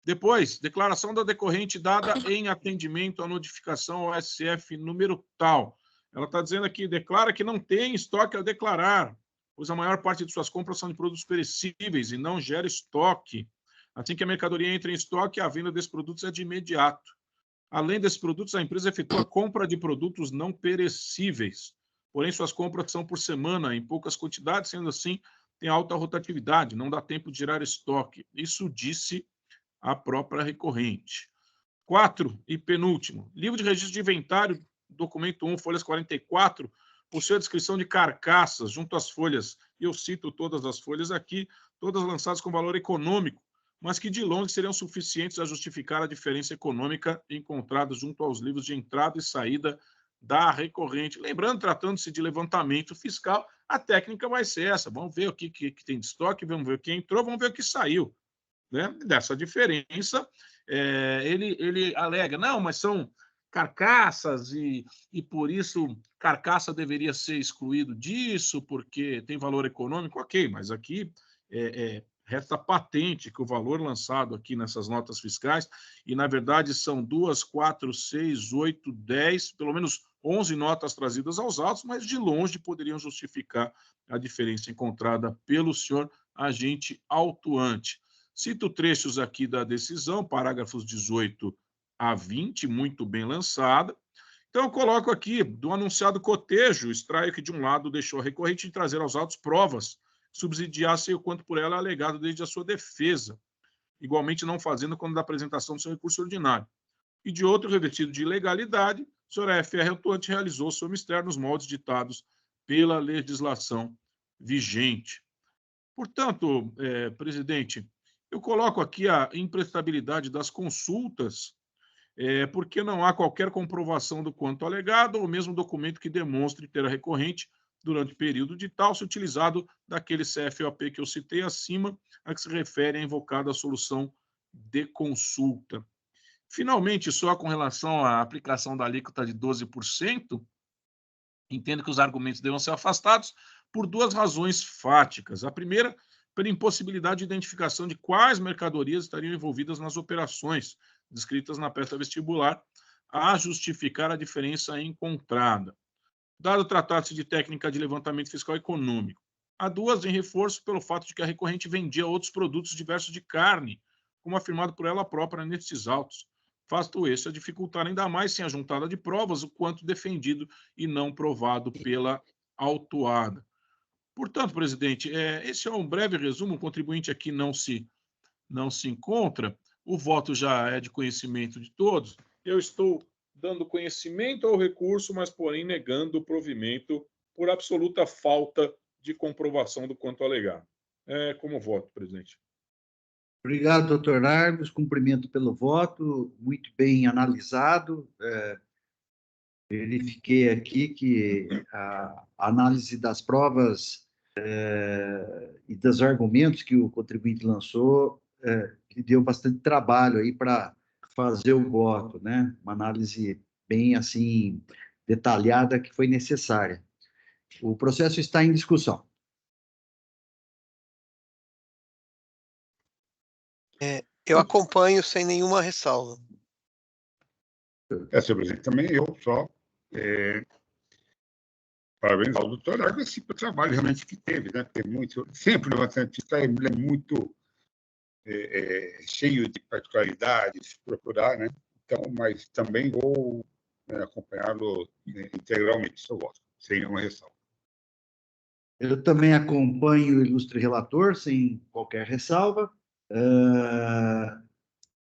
Depois, declaração da decorrente dada em atendimento à notificação ao SF número tal. Ela está dizendo aqui, declara que não tem estoque a declarar, pois a maior parte de suas compras são de produtos perecíveis e não gera estoque. Assim que a mercadoria entra em estoque, a venda desses produtos é de imediato. Além desses produtos, a empresa efetua a compra de produtos não perecíveis. Porém, suas compras são por semana, em poucas quantidades, sendo assim, tem alta rotatividade, não dá tempo de gerar estoque. Isso disse a própria recorrente. 4, e penúltimo, livro de registro de inventário, documento 1, folhas 44, possui a descrição de carcaças junto às folhas, e eu cito todas as folhas aqui, todas lançadas com valor econômico, mas que de longe seriam suficientes a justificar a diferença econômica encontrada junto aos livros de entrada e saída da recorrente. Lembrando, tratando-se de levantamento fiscal, a técnica vai ser essa. Vamos ver o que tem de estoque, vamos ver o que entrou, vamos ver o que saiu. Né? Dessa diferença, ele alega, não, mas são carcaças e por isso carcaça deveria ser excluído disso, porque tem valor econômico, ok, mas aqui resta patente que o valor lançado aqui nessas notas fiscais, e na verdade são 2, 4, 6, 8, 10, pelo menos 11 notas trazidas aos autos, mas de longe poderiam justificar a diferença encontrada pelo senhor agente autuante. Cito trechos aqui da decisão, parágrafos 18 a 20, muito bem lançada. Então, eu coloco aqui, do anunciado cotejo, extraio que, de um lado, deixou a recorrente de trazer aos autos provas que subsidiassem o quanto por ela alegado desde a sua defesa, igualmente não fazendo quando da apresentação do seu recurso ordinário. E, de outro, revestido de ilegalidade, o senhor F.R. autuante realizou seu mistério nos moldes ditados pela legislação vigente. Portanto, presidente, eu coloco aqui a imprestabilidade das consultas, porque não há qualquer comprovação do quanto alegado ou mesmo documento que demonstre ter a recorrente, durante o período de tal, se utilizado daquele CFOP que eu citei acima, a que se refere a invocada solução de consulta. Finalmente, só com relação à aplicação da alíquota de 12%, entendo que os argumentos devam ser afastados por duas razões fáticas. A primeira, pela impossibilidade de identificação de quais mercadorias estariam envolvidas nas operações descritas na peça vestibular, a justificar a diferença encontrada. Dado tratar-se de técnica de levantamento fiscal econômico. Há duas em reforço pelo fato de que a recorrente vendia outros produtos diversos de carne, como afirmado por ela própria nestes autos. Fato esse a dificultar ainda mais, sem a juntada de provas, o quanto defendido e não provado pela autuada. Portanto, presidente, esse é um breve resumo, o contribuinte aqui não se encontra, o voto já é de conhecimento de todos, eu estou dando conhecimento ao recurso, mas, porém, negando o provimento por absoluta falta de comprovação do quanto alegado. Como voto, presidente. Obrigado, doutor Largos, cumprimento pelo voto, muito bem analisado. Verifiquei aqui que a análise das provas e dos argumentos que o contribuinte lançou que deu bastante trabalho aí para fazer o voto, né? Uma análise bem assim detalhada que foi necessária. O processo está em discussão. Eu acompanho sem nenhuma ressalva. Senhor presidente, também eu só parabenizar o doutor Largos pelo trabalho realmente que teve, né? Porque sempre o levantamento fiscal é muito cheio de particularidades, procurar, né? então, mas também vou acompanhá-lo integralmente, se eu gosto, sem nenhuma ressalva. Eu também acompanho o ilustre relator, sem qualquer ressalva.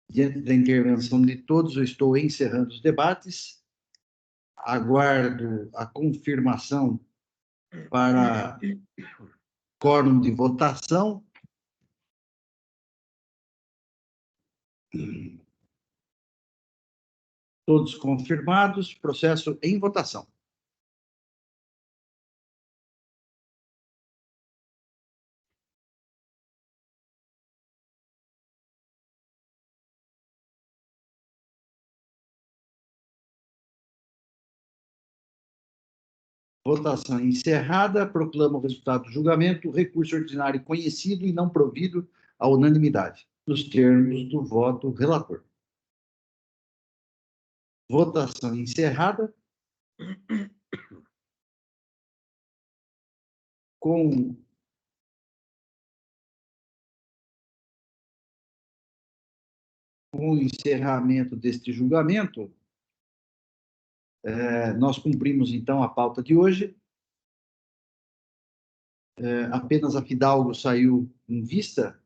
Diante da intervenção de todos, eu estou encerrando os debates. Aguardo a confirmação para quórum de votação. Todos confirmados, processo em votação. Votação encerrada. Proclamo o resultado do julgamento. Recurso ordinário conhecido e não provido à unanimidade, nos termos do voto relator. Votação encerrada. Com o encerramento deste julgamento, nós cumprimos, então, a pauta de hoje. Apenas a Fidalgo saiu em vista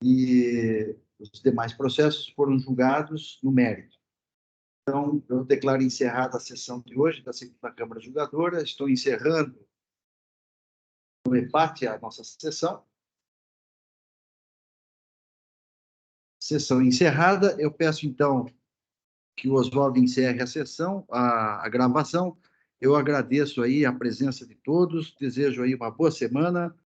e os demais processos foram julgados no mérito. Então, eu declaro encerrada a sessão de hoje da segunda Câmara Julgadora. Estou encerrando o empate à nossa sessão. Sessão encerrada. Eu peço, então, que o Oswaldo encerre a sessão, a gravação. Eu agradeço aí a presença de todos, desejo aí uma boa semana.